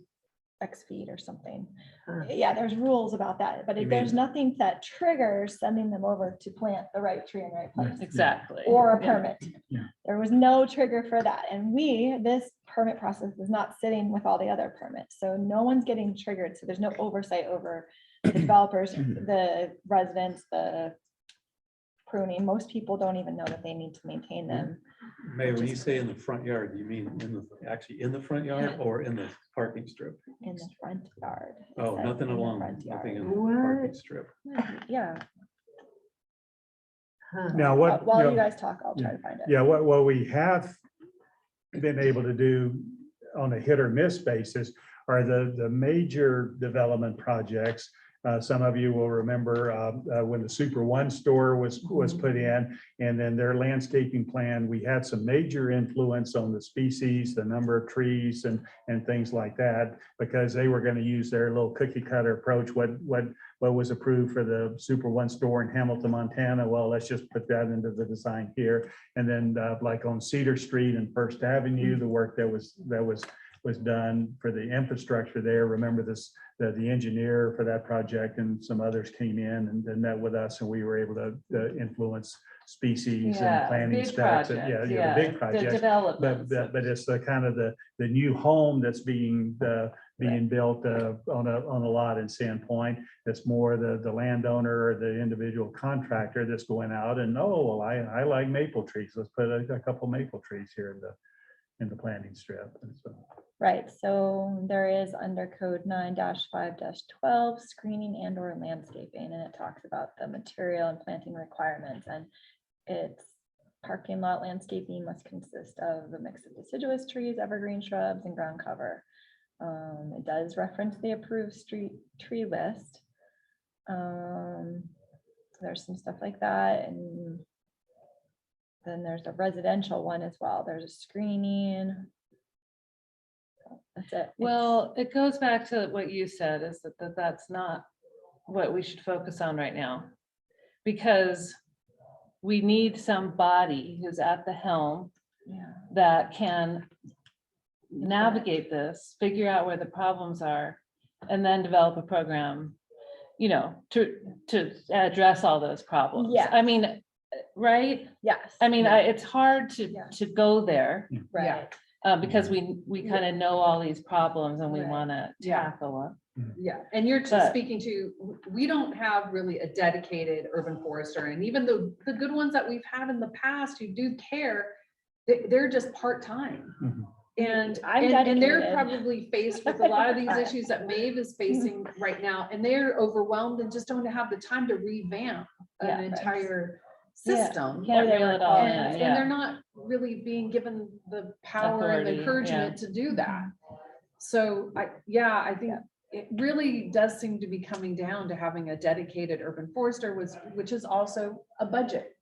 X feet or something. Huh. Yeah, there's rules about that, but You there's mean- nothing that triggers sending them over to plant the right tree in the right place. Exactly. Or a Yeah. permit. Yeah. There was no trigger for that. And this permit process is not sitting with all the other permits. So no one's getting triggered. So there's no oversight over the developers, the residents, the pruning. Most people don't even know that they need to maintain them. May, when you say in the front yard, do you mean actually in the front yard or in the parking strip? In the front yard. It Oh, says nothing in the along, front yard. nothing in the parking What? strip. Yeah, Huh. Now, what? while you you know, guys talk, I'll try to find it. Yeah, what we have been able to do on a hit or miss basis are the major development projects. Some of you will remember when the Super One store was put in, and then their landscaping plan, we had some major influence on the species, the number of trees and things like that, because they were going to use their little cookie cutter approach. What was approved for the Super One store in Hamilton, Montana? Well, let's just put that into the design here. And then like on Cedar Street and First Avenue, the work that was done for the infrastructure there. Remember this, the engineer for that project and some others came in and met with us, and we were able to influence species and Yeah, planting big specs. projects, Yeah, yeah, the big the projects. developments. But it's the kind of the new home that's being built on a lot in Sandpoint. It's more the landowner or the individual contractor that's going out and, oh, well, I like maple trees. Let's put a couple maple trees here in the planting strip. And so, Right, so there is under code 9-5-12, screening and or landscaping, and it talks about the material and planting requirements, and it's parking lot landscaping must consist of a mix of deciduous trees, evergreen shrubs, and ground cover. It does reference the approved street tree list. There's some stuff like that, and then there's a residential one as well. There's a screening. That's it. Well, it goes back to what you said, is that that's not what we should focus on right now. Because we need somebody who's at the helm Yeah. that can navigate this, figure out where the problems are, and then develop a program, to address all those problems. Yeah. I mean, right? Yes. I mean, it's hard Yeah. to go there. Right. Because we kind of know all these problems and we Right. want to Yeah. tackle them. Yeah, and you're But- speaking to, we don't have really a dedicated urban forester, and even the good ones that we've had in the past who do care, they're just part-time. Mhm. And, I'm and they're dedicated. probably faced with a lot of these Right. issues that Maeve is facing right now, and they're overwhelmed and just don't have the time to revamp Yeah, an right. entire Yeah. system. Can't reel it all in, And yeah. they're not really being given the power and the Authority, encouragement to do that. So I think Yeah. it really does seem to be coming down to having a dedicated urban forester, which is also a budget.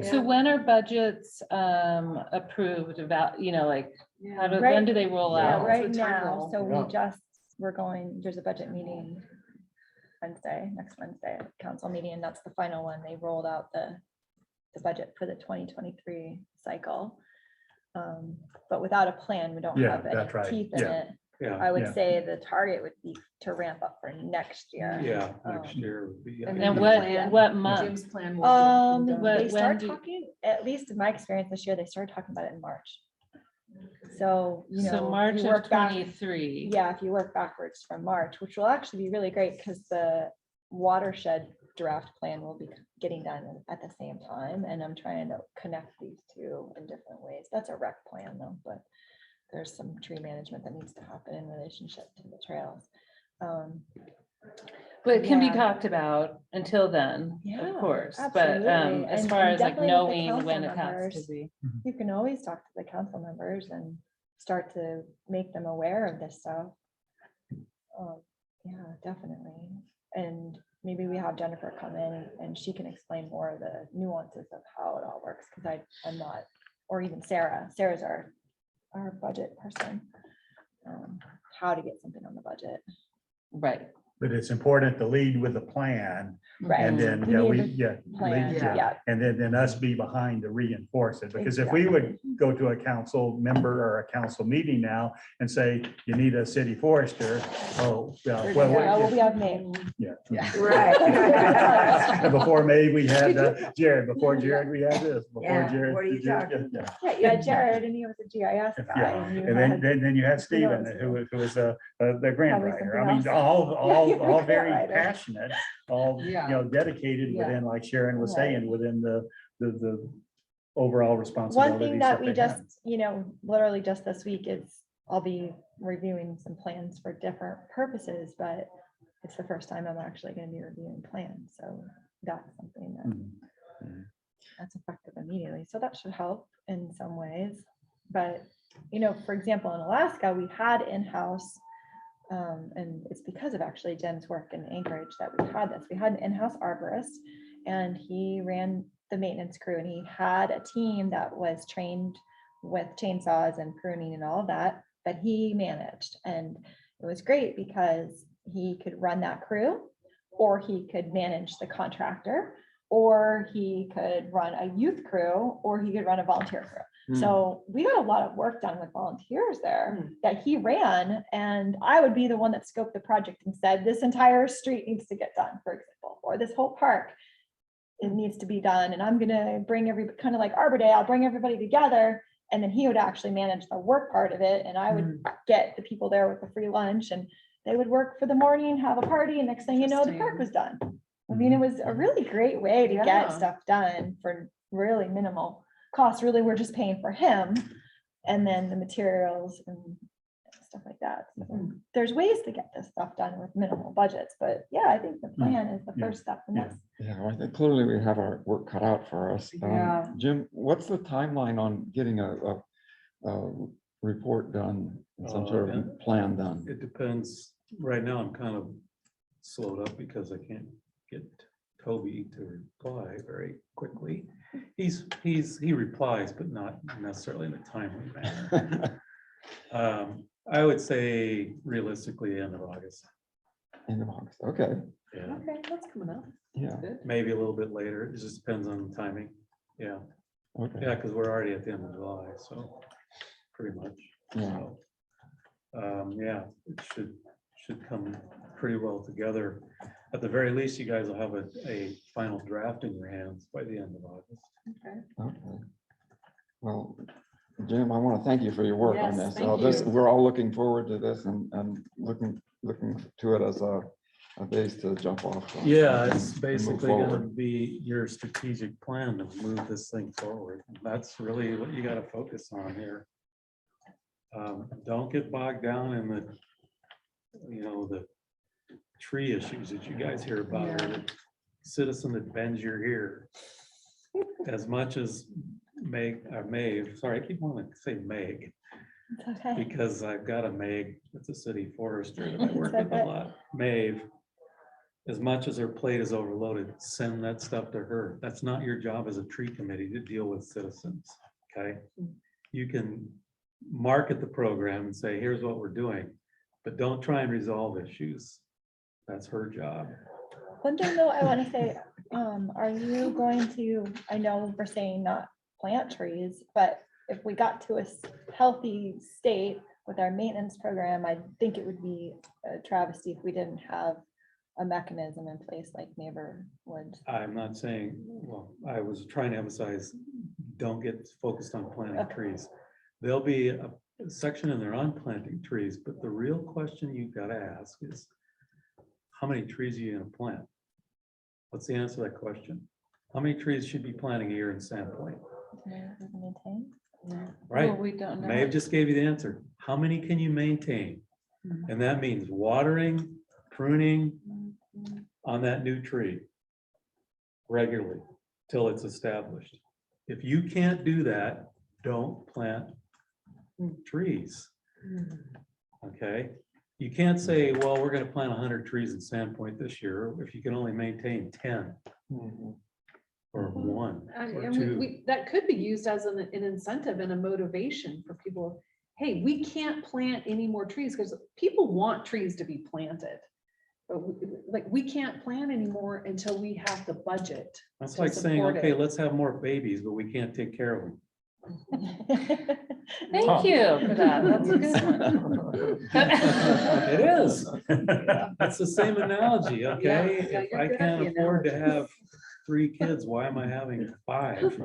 So when are budgets approved about, like, how do, when Right. do they roll Yeah, out? right What's the time now, roll? so Yeah. there's a budget meeting next Wednesday, council meeting, and that's the final one. They rolled out the budget for the 2023 cycle. But without a plan, we don't Yeah, have any that's right. teeth in Yeah. it. Yeah, I would Yeah. say the target would be to ramp up for next year. yeah, next year would be. And And the what, plan- what month? Jim's plan. will be done. When They start do you- talking, at least in my experience this year, they started talking about it in March. So, So if March you of work back, 23. yeah, if you work backwards from March, which will actually be really great because the watershed draft plan will be getting done at the same time. And I'm trying to connect these two in different ways. That's a rec plan though, but there's some tree management that needs to happen in relationship to the trails. But it can be Yeah. talked about until then, Yeah, of course, but absolutely. as And- far and as like definitely with the knowing council when it has members. to be. You can always talk to the council members and start to make them aware of this stuff. Yeah, definitely. And maybe we have Jennifer come in and she can explain more of the nuances of how it all works, because I'm not, or even Sarah's our budget person. How to get something on the budget. Right, but it's important to lead with a plan. Right. And then, You yeah, need we, a yeah. plan, lead, yeah. And then us be behind to reinforce it, because if we would go to a council member or a council meeting now and say, you need a city forester, oh, yeah, We're well, gonna go, we- well, we have May. yeah. Right. And before May, we had Jared, before Jared, we had this, before Yeah, Jared. what are you Jared- talking yeah, Yeah, you had Jared and he was a GIS yeah, guy. yeah. And you And then, had, then you had Steven, knows? who was the grant Probably writer. something I mean, else. all Yeah, all grant very writer. passionate, all, Yeah. dedicated Yeah. within, like Sharon was Right. saying, within the overall one responsibilities. thing that we they just, have. literally just this week is I'll be reviewing some plans for different purposes, but it's the first time I'm actually gonna be reviewing plans, so that's something that Mhm. that's effective immediately, so that should help in some ways. But, for example, in Alaska, we had in-house, and it's because of actually Jim's work in Anchorage that we had this. We had an in-house arborist, and he ran the maintenance crew, and he had a team that was trained with chainsaws and pruning and all of that he managed. And it was great because he could run that crew, or he could manage the contractor, or he could run a youth crew, or he could run a volunteer crew. So we got a lot of work done with volunteers there that he ran, and I would be the one that scoped the project and said, this entire street needs to get done, for example, or this whole park, it needs to be done. And I'm gonna bring everybody, kind of like Arbor Day, I'll bring everybody together. And then he would actually manage the work part of it. And I would get the people there with the free lunch, and they would work for the morning, have a party, and next thing you know, the park was done. I mean, it was a really great way to Yeah. get stuff done for really minimal cost. Really, we're just paying for him and then the materials and stuff like that. So there's ways to get this stuff done with minimal budgets, but yeah, I think the plan is the Yeah. first step in Yeah. this. Yeah, well, I think clearly we have our work cut out for us. Yeah. Jim, what's the timeline on getting a report done, some sort Yeah. of plan done? It depends. Right now, I'm kind of slowed up because I can't get Toby to reply very quickly. He replies, but not necessarily in a timely manner. I would say realistically end of August. End of August, okay, Yeah, Okay, that's coming up. yeah, Good. maybe a little bit later. It just depends on the timing. Yeah, okay, yeah, because we're already at the end of July, so pretty much. yeah. So, yeah, it should come pretty well together. At the very least, you guys will have a final draft in your hands by the end of August. Okay. Well, Jim, I want to thank you for your work on Yes, this. So thank you. we're all looking forward to this and looking to it as a base to jump off. on Yeah, and it's move basically gonna forward. be your strategic plan to move this thing forward. That's really what you gotta focus on here. Don't get bogged down in the tree issues that you guys hear about, or the citizen that bends your ear. As much as Maeve, sorry, I keep wanting to say Meg, It's okay. because I've got a Meg, that's a city forester that I It's work with a okay. lot. Maeve, as much as her plate is overloaded, send that stuff to her. That's not your job as a tree committee to deal with citizens, okay? You can market the program and say, here's what we're doing, but don't try and resolve issues. That's her job. One thing though, I want to say, are you going to, I know we're saying not plant trees, but if we got to a healthy state with our maintenance program, I think it would be a travesty if we didn't have a mechanism in place like neighborhood. I'm not saying, well, I was trying to emphasize, don't get focused on planting Okay. trees. There'll be a section in there on planting trees, but the real question you've got to ask is, how many trees are you gonna plant? What's the answer to that question? How many trees should be planting a year in Sandpoint? Maintain. Right, Well, we don't know. Maeve just gave you the answer. How many can you maintain? Mhm. And that means watering, pruning on that new tree regularly till it's established. If you can't do that, don't plant trees. Okay? You can't say, well, we're gonna plant 100 trees in Sandpoint this year if you can only maintain 10 or 1 or And 2. that could be used as an incentive and a motivation for people. Hey, we can't plant any more trees because people want trees to be planted. like, we can't plan anymore until we have the budget. That's to like saying, support okay, it. let's have more babies, but we can't take care of them. Thank you for that. That's a good one. It is. It's the same analogy, okay? Yeah, If you're I good at can't the afford to analogies. have 3 kids, why am I having 5?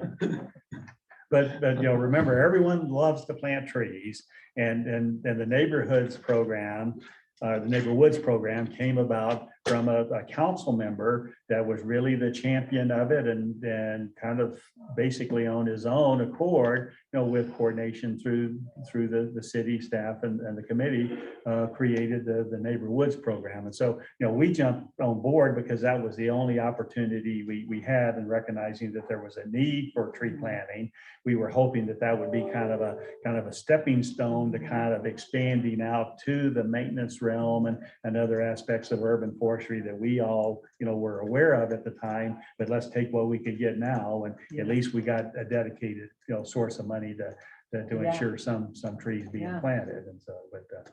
But, remember, everyone loves to plant trees, and the neighborhoods program, the neighborhoods program came about from a council member that was really the champion of it, and kind of basically on his own accord, with coordination through the city staff and the committee, created the neighborhoods program. And so, we jumped on board because that was the only opportunity we had in recognizing that there was a need for tree planting. We were hoping that would be kind of a stepping stone to kind of expanding out to the maintenance realm and other aspects of urban forestry that we all, were aware of at the time. But let's take what we could get now, and at least we got a dedicated, source of money to Yeah. ensure some trees being Yeah. planted. And so,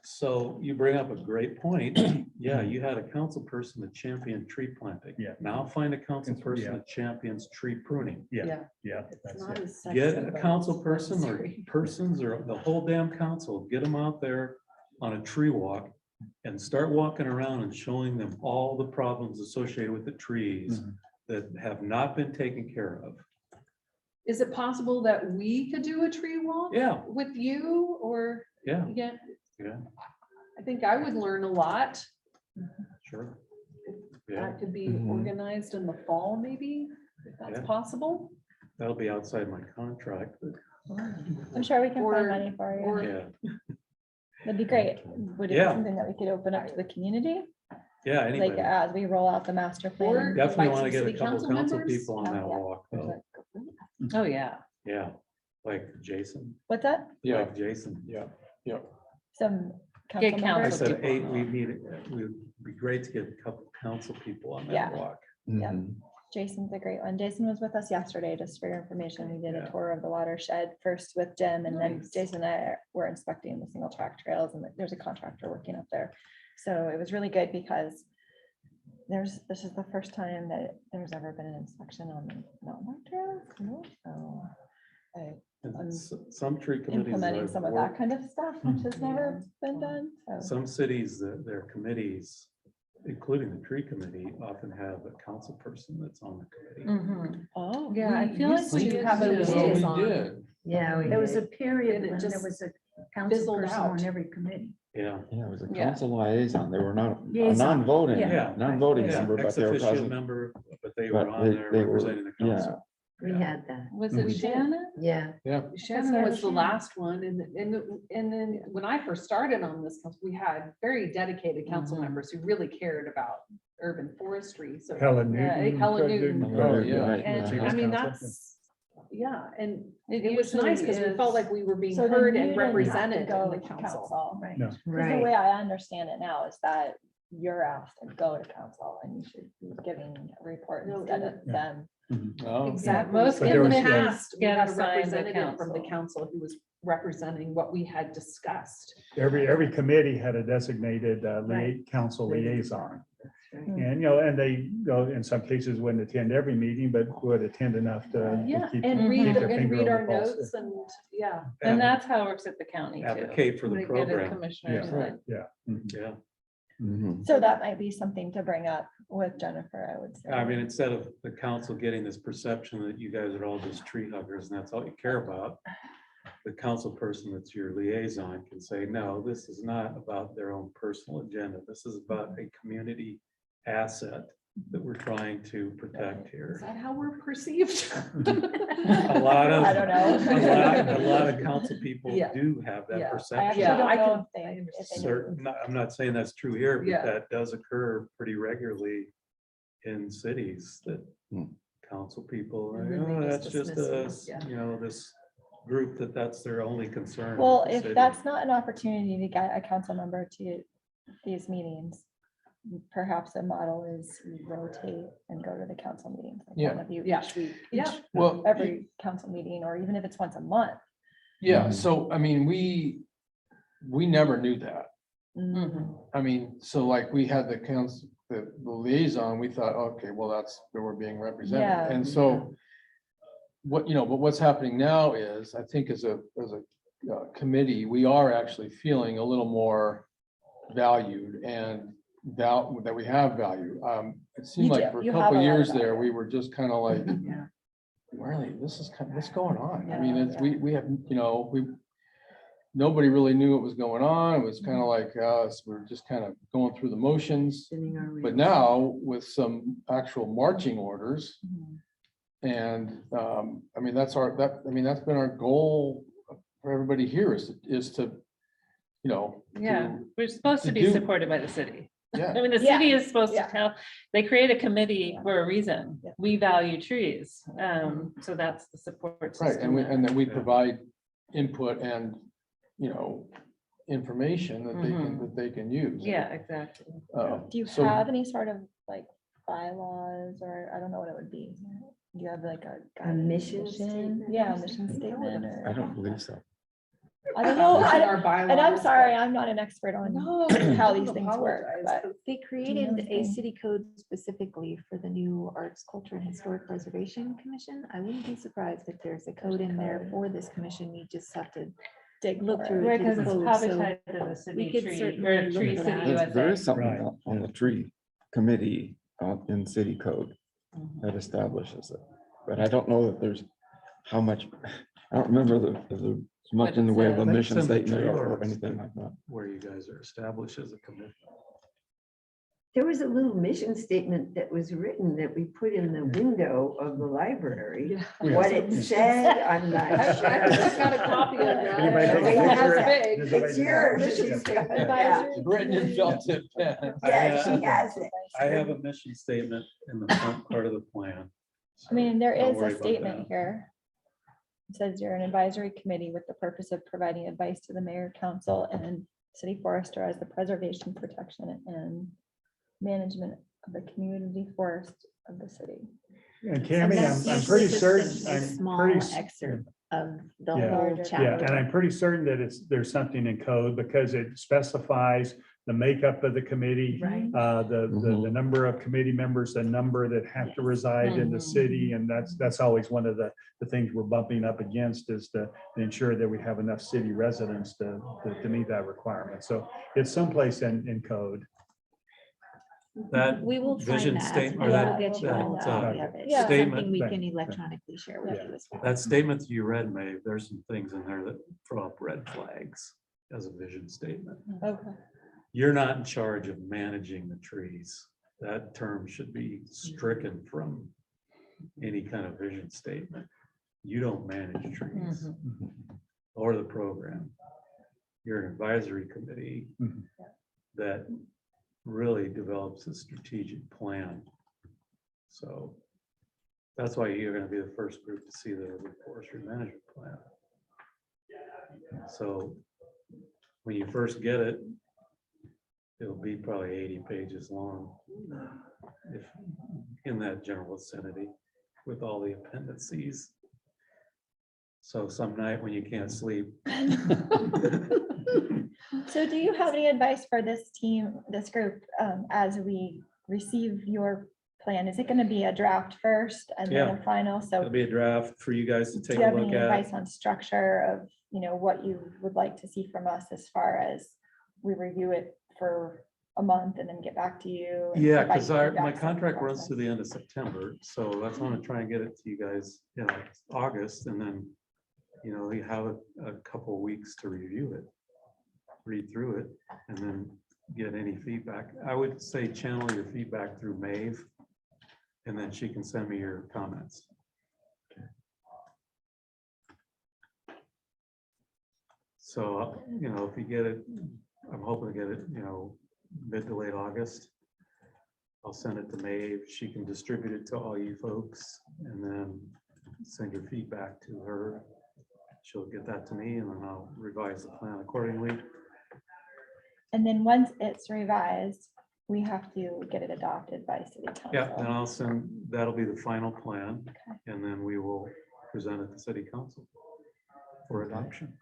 So you bring up a great point. Yeah, you had a council person that championed tree planting. Yeah. Now find a council Yeah. person that champions tree pruning. yeah, It's that's not it. as sexy, Get a but council it's person or necessary. persons or the whole damn council, get them out there on a tree walk and start walking around and showing them all the problems associated with the trees Mhm. that have not been taken care of. Is it possible that we could do a tree walk Yeah, with you, or, yeah, yeah? yeah, I think I would learn a lot. sure. Yeah, That could be Mhm. organized in the fall, maybe, if that's Yeah. possible. that'll be outside my contract, but I'm sure we can Or- find money for or- you. yeah, That'd be great. Would it be Yeah. something that we could open up to the community? yeah, Like anybody. as we roll out the master Or plan? Definitely invite want to some get a city couple council council members. people on that Yeah. walk, though. Oh, yeah. Yeah, like Jason, What's that? Yeah, like Jason. yeah. Some Get council I council members? said, people hey, on we that. need, it would be great to get a couple council people on Yeah. that walk. Yeah. Mhm. Jason's a great one. Jason was with us yesterday, just for your information. We did a Yeah. tour of the watershed first with Jim, and then Nice. Jason and I were inspecting the single track trails, and there's a contractor working up there. So it was really good because this is the first time that there's ever been an inspection on the mountain bike trails. So I- And I'm some tree committees. implementing I've some of that worked- kind of stuff, which has never been done. So Some cities, their committees, including the tree committee, often have a council person that's on the committee. Mhm. oh, Yeah, I We feel like used we to did have a too. liaison. Well, we did. Yeah, There was there was a a period and it when there just was a council fizzled person out. on every committee. Yeah, Yeah, it was a Yeah. council liaison. They were not a Liaison. non-voting, Yeah. non-voting Yeah. member, ex but they were officio present. member, but they But were on there they were- representing the council. We had that. Was Mhm. it We did. Shannon? Yeah. Shannon was the last one, and then when I first started on this, we had very dedicated council Mhm. members who really cared about urban forestry, so. Helen Yeah, Newton. Helen Newton. Oh, yeah. Right, And yeah. I mean, Council. that's, yeah, and It it was nice because we usually felt is. like we were being So then heard you and didn't have to represented go in the to council. Right. No. Because the Right. way I understand it now is that you're asked to go to council and you should be giving a report No, instead and- of them. Oh, Exactly. most In the committees past, we get had a assigned a representative from the council. council who was representing what we had discussed. Every committee had a designated Right. council liaison. Right. And, and they, in some cases wouldn't attend every meeting, but would attend enough to Yeah, keep. and Mhm. read, keep their and finger read on our the pulse. notes and, yeah. And that's how it works at the county too. Advocate for the They get a program. commissioner. Yeah, right, yeah. Mhm. Yeah, Mhm. So that might be something to bring up with Jennifer, I would say. I mean, instead of the council getting this perception that you guys are all just tree huggers and that's all you care about, the council person that's your liaison can say, no, this is not about their own personal agenda. This is about a community asset that we're trying to protect Is here. that how we're perceived? A lot of, I don't know. a lot of council people Yeah. do have Yeah. that I actually perception. Yeah, don't I know can- if they. I if they do. Certain, I'm not saying that's true here, but Yeah. that does occur pretty regularly in cities that Hmm. council people, And then they oh, just that's just dismiss a, it, yeah. this group that's their only concern. Well, with the if city. that's not an opportunity to get a council member to these meetings, perhaps a model is we rotate and go to the council meetings. like Yeah. One of you Yeah. each week, Yeah. well, every council meeting, or even if it's once a month. yeah, Mhm. so I mean, we never knew that. Mhm. I mean, so like we had the council, the liaison, we thought, okay, well, that's where we're being represented. Yeah. And so what, but what's happening now is, I think as a committee, we are actually feeling a little more valued and that we have value. It seemed You like do. for a You have couple a lot of years there, value. we were just kind of like, Yeah. really, this is kind of, what's going on? I mean, Yeah, it's, we have, nobody really knew what was going on. It was kind of like us, we're just kind of going through the motions. Spinning our But wheels. now with some actual marching orders Mhm. and, I mean, that's been our goal for everybody here is to, Yeah, we're supposed to to be do- supported by the city. yeah, I mean, the Yeah, city is supposed to yeah. tell, they create a committee for a reason. Yeah. We value trees. So that's the support right. system. And then we Yeah. provide input and, information that Mhm. they can use. Yeah, exactly. Do you So- have any sort of like bylaws, or I don't know what it would be? Do you have like a guiding mission statement? Yeah, a mission statement, I or, don't believe so. I don't know. It's in I- our And I'm bylaws, sorry, but- I'm not an expert on No, how don't these things work, apologize, but They created a anything? city code specifically for the new Arts, Culture and Historic Preservation Commission. I wouldn't be surprised if there's a code in there for this commission. We just have to dig look for through it. Right, through because the it's code, probably so tied to the city could tree, certainly or look Tree at City that. There USA. is something Right. on the tree committee in city code Mhm. that establishes it. But I don't know that there's how much, I don't remember the much in the way of a That's mission in the statement tree or ordinance. anything like that. Where you guys are established as a committee. There was a little mission statement that was written that we put in the window of the library. Yeah. What it said, I'm not sure. I just got a copy of that. Anybody take a It has picture? it. Does It's yours. anybody take a picture? Advisory Written in committee. felt tip pen. Yeah, she has it. I have a mission statement in the front part of the plan. I mean, there Don't is worry a about statement that. here. It says you're an advisory committee with the purpose of providing advice to the mayor, council, and city forester as the preservation, protection, and management of the community forest of the city. And And Cammy, that's I'm usually pretty just certain, a I'm small pretty, excerpt of the Yeah. whole Yeah, yeah, chapter. and I'm pretty certain that there's something in code because it specifies the makeup of the committee, Right. the number of committee members, the number that have to reside in the city, and that's always one of the things we're bumping up against is to ensure that we have enough city residents to meet that requirement. So it's someplace in code. That We will vision find that. statement, And or we'll that, get you all a that, copy of it. yeah. It's something statement, we Right. can electronically share with Yeah. you as well. that statement you read, Maeve, there's some things in there that throw up red flags as a vision statement. Okay. You're not in charge of managing the trees. That term should be stricken from any kind of vision statement. You don't manage trees or the program. You're an advisory committee Mhm. that really develops a strategic plan. So that's why you're gonna be the first group to see the forestry management plan. So when you first get it, it'll be probably 80 pages long. If in that general vicinity with all the appendices. So some night when you can't sleep. So do you have any advice for this team, this group, as we receive your plan? Is it going to be a draft first and then Yeah. a final? So It'll be a draft for you guys to do take you a have look any at. advice on structure of, what you would like to see from us as far as we review it for a month and then get back to you? and Yeah, provide because feedback my from contract the runs to the end of September, so that's why I'm gonna try and get it to you guys, August, and then, you have a couple weeks to review it, read through it, and then get any feedback. I would say channel your feedback through Maeve, and then she can send me your comments. So, if you get it, I'm hoping to get it, mid to late August. I'll send it to Maeve. She can distribute it to all you folks and then send your feedback to her. She'll get that to me and then I'll revise the plan accordingly. And then once it's revised, we have to get it adopted by city council. Yeah, then I'll send, that'll be the final plan. And then we will present it to city council for adoption.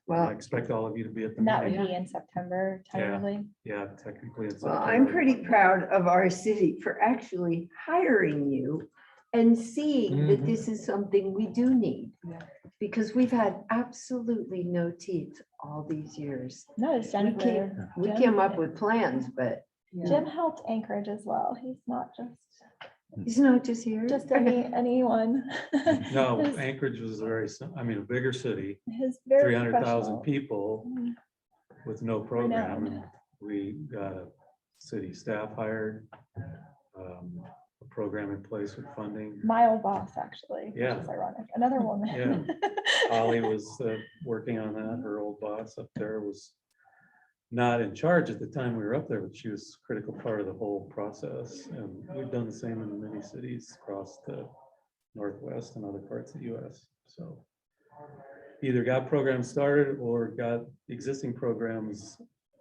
I Well, expect all of you to be at the And that would meeting. be in September, Yeah. tentatively. Yeah, technically. it's well, I'm September. pretty proud of our city for actually hiring you and seeing that Mhm. this is something we do need. Yeah. Because we've had absolutely no teeth all these years. No, it's We came, Jennifer. we Jim- came up with plans, but Jim helped Anchorage as well. He's not he's not just here. just anyone. No, His- Anchorage was a bigger city, His very 300,000 professional. people Mm, with no program. Renowned. And we got a city staff hired, a program in place with funding. My old boss, actually, which Yeah. is ironic. Another woman. Holly was working on that. Her old boss up there was not in charge at the time we were up there, but she was a critical part of the whole process. And we've done the same in many cities across the Northwest and other parts of the US. So either got programs started or got existing programs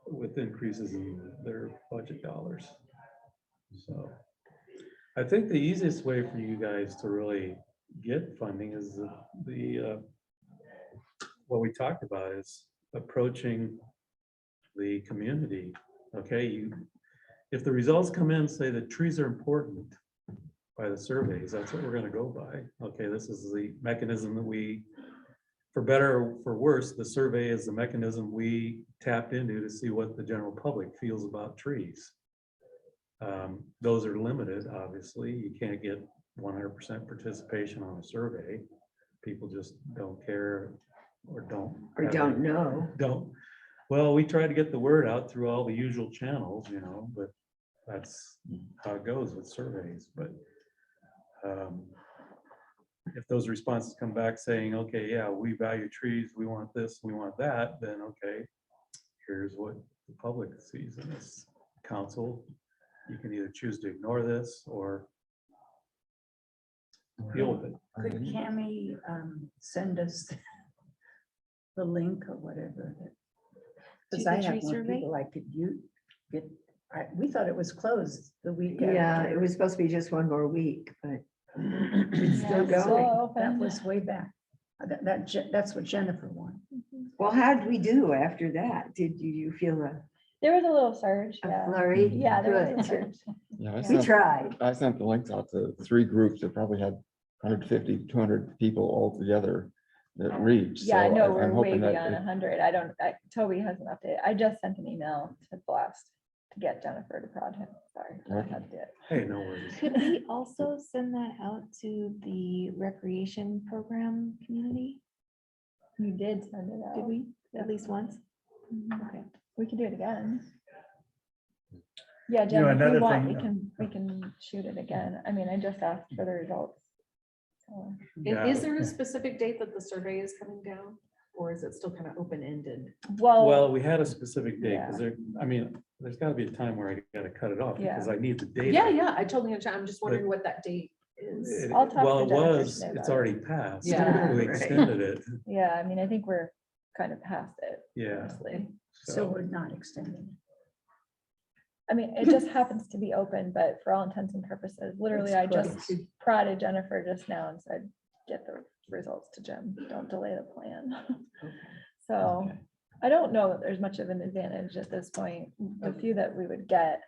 with increases in their budget dollars. So I think the easiest way for you guys to really get funding is what we talked about is approaching the community. Okay, if the results come in, say that trees are important by the surveys, that's what we're gonna go by. Okay, this is the mechanism that we, for better or for worse, the survey is the mechanism we tapped into to see what the general public feels about trees. Those are limited, obviously. You can't get 100% participation on a survey. People just don't care or don't. Or don't know. Well, we try to get the word out through all the usual channels, but that's how it goes with surveys. But if those responses come back saying, okay, yeah, we value trees, we want this, we want that, then okay, here's what the public sees in this council. You can either choose to ignore this or deal with it. Could Cammy send us the link or whatever? Because To the I have tree more survey? people I could get. We thought it was closed the week Yeah, after. it was supposed to be just one more week, but it's Yeah, still it's going. open. That was way back. That's what Jennifer wanted. Well, how did we do after that? Did you feel There was a little surge, a yeah. flurry? Yeah, there was a Good. surge. Yeah, We tried. I sent the links out to 3 groups that probably had 150, 200 people all together that reached. Yeah, So no, I'm we're way hoping that beyond it- 100. Toby hasn't updated. I just sent an email to Blast to get Jennifer to prod him. Sorry, I had to do it. Hey, no worries. Could we also send that out to the recreation program community? You did send it out. Did we? At least once? Mhm. Okay. We can do it again. Yeah, know, Jen, if we another want, thing- we can shoot it again. I mean, I just asked for the results. So, Yeah. Is there a specific date that the survey is coming down? Or is it still kind of open-ended? Well, we had a specific date because Yeah. there's got to be a time where I got to cut it off Yeah. because I need the data. Yeah, I totally understand. I'm just wondering what that date is. I'll talk Well, to it Jennifer was, today it's about it. already passed. Yeah, We right. extended it. Yeah, I mean, I think we're kind of past it, Yeah. honestly. So we're not extending. I mean, it just happens to be open, but for all intents and purposes, literally, I just closed. prodded Jennifer just now and said, get the results to Jim. Don't delay the plan. So Okay. I don't know that there's much of an advantage at this point. The few that we would get,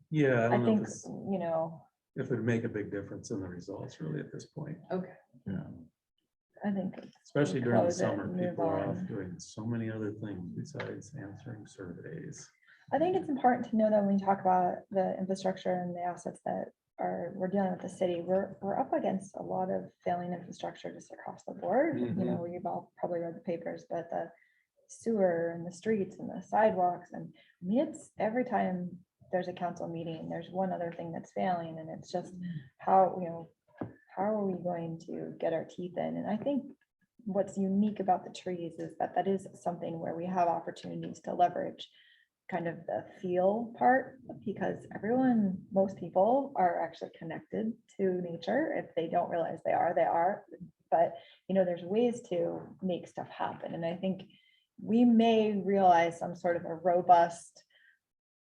Yeah, I I don't know think, if it's, you know, if it'd make a big difference in the results really at this point. Okay. I think. Especially during the close it summer, and move people are off on. doing so many other things besides answering surveys. I think it's important to know that when we talk about the infrastructure and the assets that we're dealing with the city, we're up against a lot of failing infrastructure just across the board. You know, we've all probably read the papers, but the sewer and the streets and the sidewalks, and I mean, it's every time there's a council meeting, there's one other thing that's failing, and it's just how are we going to get our teeth in? And I think what's unique about the trees is that is something where we have opportunities to leverage kind of the feel part, because most people are actually connected to nature. If they don't realize they are, but there's ways to make stuff happen. And I think we may realize some sort of a robust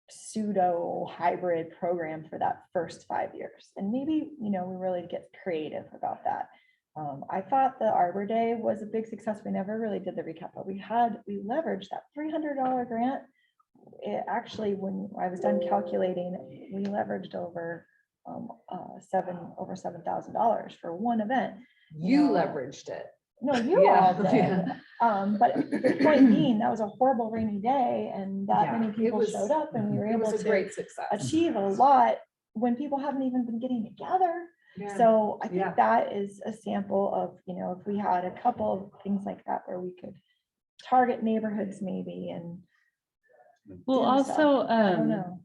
pseudo hybrid program for that first 5 years. And maybe, we really get creative about that. I thought the Arbor Day was a big success. We never really did the recap, but we leveraged that $300 grant. It actually, when I was done calculating, we leveraged over over $7,000 for one event. You know, leveraged it. No, you Yeah, all did. yeah. But the point being, that was a horrible rainy day and that Yeah, many it people was- showed up and we were It able was a to great success. achieve a lot when people haven't even been getting together. Yeah. So I Yeah. think that is a sample of, if we had a couple of things like that where we could target neighborhoods maybe and. Well, do stuff. also, I don't know.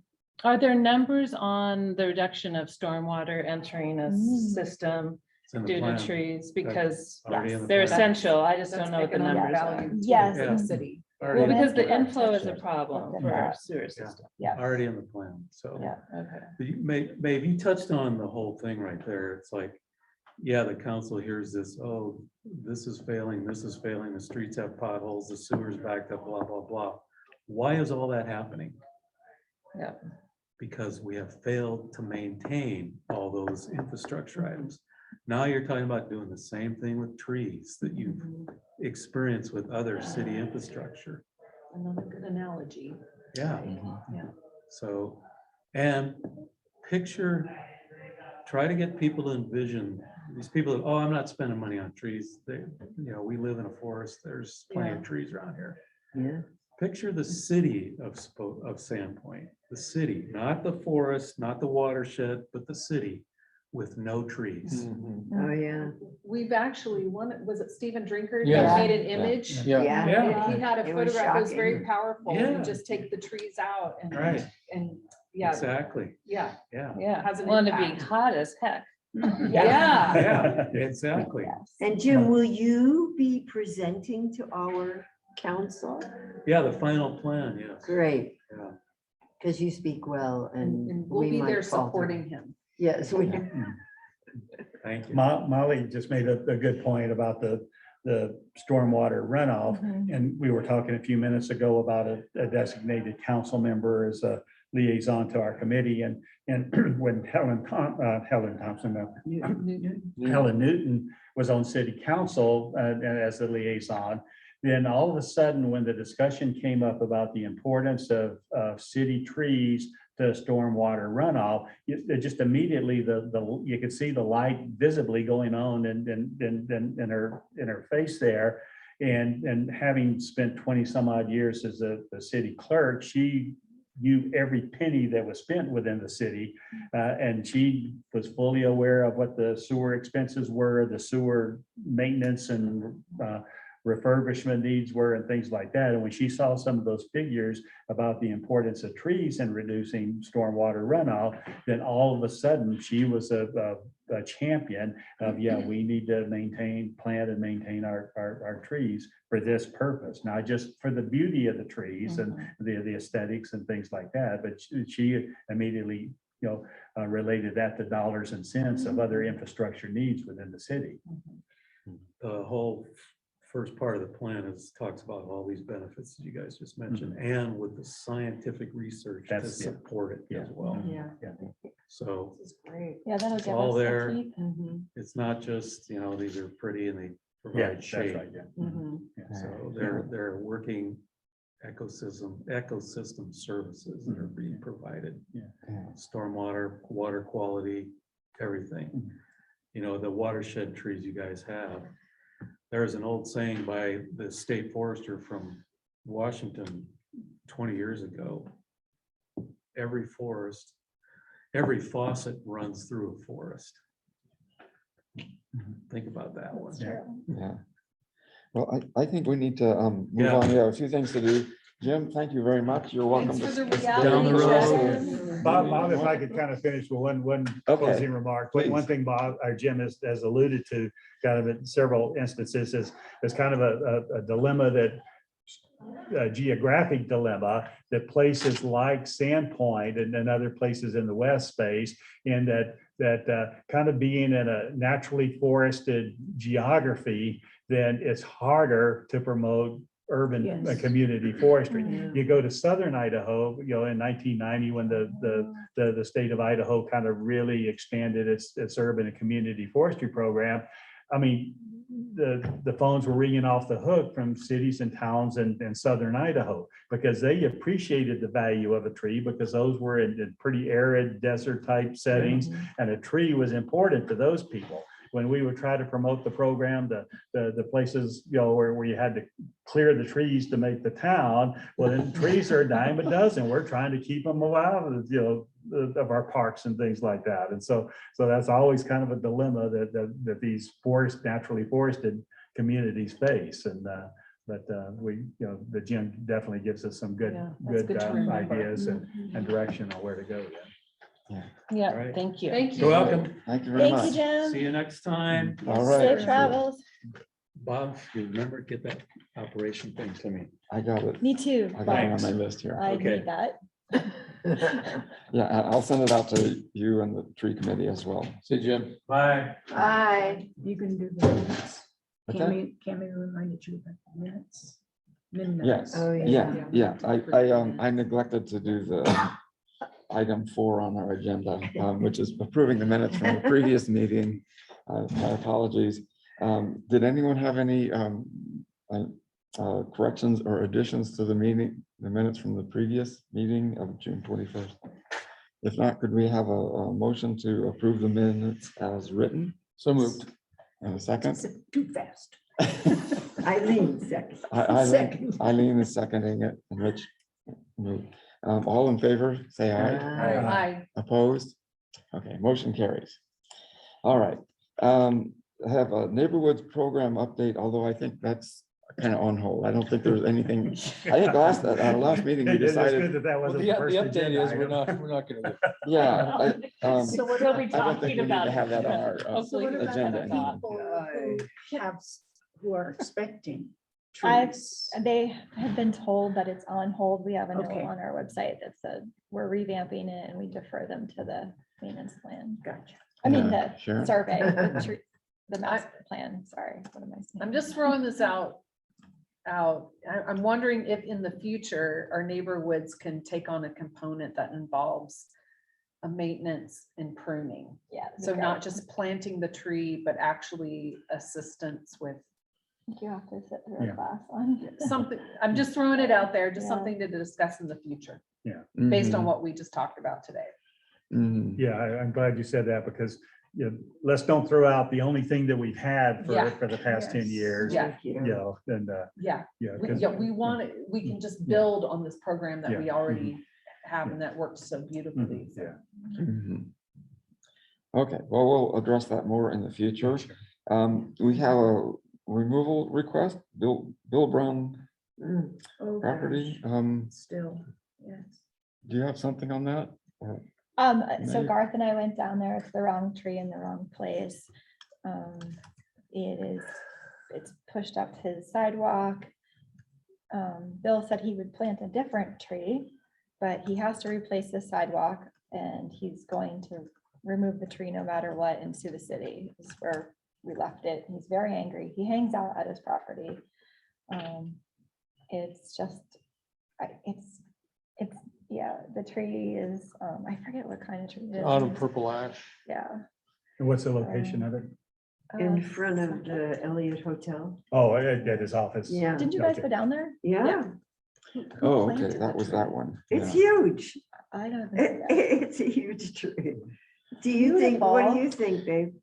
are there numbers on the reduction of stormwater entering a system It's in the due to plan. trees? Because Already in the they're plan. essential. I just That's don't know what the economic numbers value are. to Yes, the and- city. Already Well, in because the Well, that's inflow is a true. problem Look at for our that. sewer system. Yes. Already in the plan, so. Yeah. Okay. Maeve, you touched on the whole thing right there. It's like, yeah, the council hears this, oh, this is failing, the streets have potholes, the sewer's backed up, blah, blah, blah. Why is all that happening? Yeah. Because we have failed to maintain all those infrastructure items. Now you're talking about doing the same thing with trees that you've experienced with other city infrastructure. Another good analogy. Yeah. Yeah. So, and try to get people to envision these people, oh, I'm not spending money on trees. We live in a forest. There's plenty of trees around here. Yeah. Picture the city of Sandpoint, the city, not the forest, not the watershed, but the city with no trees. Oh, yeah. We've actually, was it Stephen Drinker? That Yes. made an image. Yeah. Yeah. He had a It was photograph that was very shocking. powerful Yeah. and just take the trees out Right. and yeah, Exactly. yeah. Yeah. Yeah. Has an Well, and it'd be impact. hot as heck. Yeah. Yeah, exactly. And Jim, will you be presenting to our council? Yeah, the final plan, yes. Great. Yeah. Because you speak well And and we'll we be there might falter. supporting him. Yes, we. Thank you. Molly just made a good point about the stormwater runoff. Mhm. And we were talking a few minutes ago about a designated council member as a liaison to our committee. And when Helen Newton was on city council as a liaison, then all of a sudden, when the discussion came up about the importance of city trees to stormwater runoff, just immediately you could see the light visibly going on in her face there. And having spent 20 some odd years as a city clerk, she knew every penny that was spent within the city. And she was fully aware of what the sewer expenses were, the sewer maintenance and refurbishment needs were and things like that. And when she saw some of those figures about the importance of trees and reducing stormwater runoff, then all of a sudden she was a champion of, we need to plant and maintain our trees for this purpose, not just for the beauty of the trees and the aesthetics and things like that, but she immediately related that to dollars and cents of other infrastructure needs within the city. The whole first part of the plan talks about all these benefits that you guys just mentioned, and with the scientific research to That's it. support it as well. Yeah. So This is great. Yeah, that'll It's give all us the there. teeth. it's not just, these are pretty and they Yeah, provide that's shade. right, yeah. Mhm. So they're working ecosystem services that are being provided. Stormwater, water quality, everything. The watershed trees you guys have. There's an old saying by the state forester from Washington 20 years ago. Every faucet runs through a forest. Think about that one. Yeah. Well, I think we need to move Yeah. on. We have a few things to do. Jim, thank you very much. You're welcome. Thanks for to the stay. Down the reality road. check. Bob, if I could kind of finish with one Okay. closing remark. But one Please. thing Bob, or Jim has alluded to kind of in several instances is kind of a dilemma that a geographic dilemma that places like Sandpoint and other places in the West space, in that kind of being in a naturally forested geography, then it's harder to promote urban Yes. community forestry. Mhm. You go to southern Idaho, in 1990, when the state of Idaho kind of really expanded its urban and community forestry program, I mean, the phones were ringing off the hook from cities and towns in southern Idaho because they appreciated the value of a tree because those were in pretty arid desert type settings. And a tree was important to those people. When we would try to promote the program, the places, you know, where you had to clear the trees to make the town, well, then trees are a dime a dozen. We're trying to keep them out of, you know, of our parks and things like that. And so that's always kind of a dilemma that these naturally forested communities face. And but we, you know, the gym definitely gives us some good, Yeah, that's good to remember. ideas and direction on where to go. All Yeah, right. thank you. Thank You're you. welcome. Thank you very Thank you, much. Jim. See you next time. All right. Safe travels. Bob, you remember, get that operation thing to me. I got it. Me too. I got it on but my list here. I Okay. need that. Yeah, I'll send it out to you and the tree committee as well. See, Jim. Bye. Aye. You can do the minutes. Okay. Cammy reminded you about the minutes. Midnight. Yes, Oh, yeah. I neglected to do the item 4 on our agenda, which is approving the minutes from the previous meeting. My apologies. Did anyone have any corrections or additions to the minutes from the previous meeting of June 21st? If not, could we have a motion to approve the minutes as written? So moved. And a second? Too fast. Eileen second. Second. Eileen is seconding it, and Rich moved. All in favor, say aye. Hi. Opposed? Okay, motion carries. All right. I have a neighborhoods program update, although I think that's kind of on hold. I don't think there's anything. I think our last meeting, we It's good decided, that Well, wasn't the the first update agenda is we're item. not gonna. yeah. So what are we I don't think talking we need about? to have that on our So what about agenda the anymore. people who have, who are expecting I've- trees? They have been told that it's on hold. We have a note Okay. on our website that said we're revamping it and we defer them to the maintenance plan. Gotcha. I mean, Yeah, the sure. survey, the master plan, sorry. What am I saying? I'm just throwing this out. I'm wondering if in the future, our neighborhoods can take on a component that involves a maintenance and pruning. Yeah. So not just planting the tree, but actually assistance with You have to sit through a Yeah. class on. something. I'm just throwing it out there, just Yeah. something to discuss in the future, Yeah. based on what we just talked about today. Mhm. Yeah, I'm glad you said that because, you know, let's don't throw out the only thing that we've had Yeah. for the past 10 Yes. years. Yeah. You know, and, Yeah, yeah. we, 'cause- yeah, we want it, we can just build on this program that we Yeah. already have and that works so beautifully. so. Yeah. Mhm. Okay, well, we'll address that more in the future. We have a removal request, Bill Brown Oh, property. gosh, still, yes. Do you have something on that? So Maybe. Garth and I went down there. It's the wrong tree in the wrong place. It's pushed up his sidewalk. Bill said he would plant a different tree, but he has to replace the sidewalk and he's going to remove the tree no matter what and sue the city is where we left it. He's very angry. He hangs out at his property. It's just, yeah, the tree is, I forget what kind of tree it is. Autumn purple ash. Yeah. And what's the location of it? In front of the Elliott Hotel. Oh, at his office. Yeah, Didn't you guys Okay. go down there? yeah, Who Oh, okay, planted that the was tree? that one. it's Yeah. huge. I don't know. It's a huge tree. Do you think, what do you think, babe?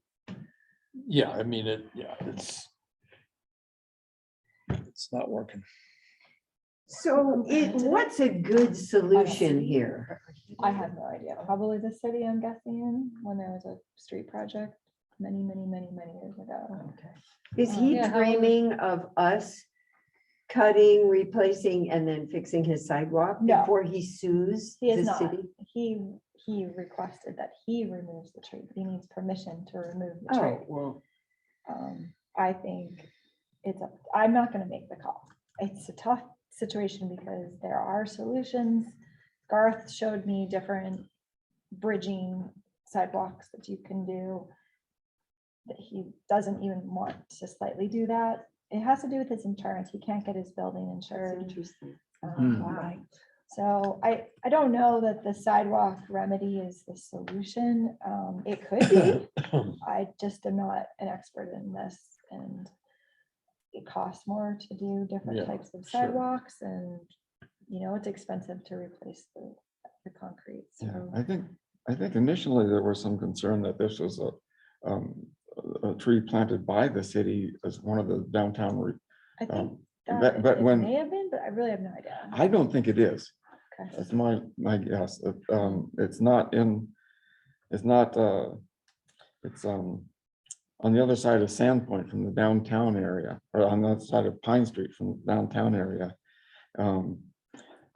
Yeah, I mean, it's not working. So what's a good solution here? I have no idea. Probably the city, I'm guessing, when there was a street project many years ago. Is he Yeah, how- dreaming of us cutting, replacing, and then fixing his sidewalk No. before he sues He the is not. city? He requested that he removes the tree, but he needs permission to remove the Oh, tree. well, I think I'm not gonna make the call. It's a tough situation because there are solutions. Garth showed me different bridging sidewalks that you can do. That he doesn't even want to slightly do that. It has to do with his insurance. He can't get his building that's insured. interesting. Hmm. Right. So I don't know that the sidewalk remedy is the solution. It could be. I just am not an expert in this, and it costs more to do different Yeah, types of sure. sidewalks, and it's expensive to replace the concrete. Yeah, So I think initially there was some concern that this was a tree planted by the city as one of the downtown. I think um, that but it when- may have been, but I really have no idea. I don't think it is. Okay. That's my guess. It's not in, it's not, it's on the other side of Sandpoint from the downtown area, or on the other side of Pine Street from the downtown area.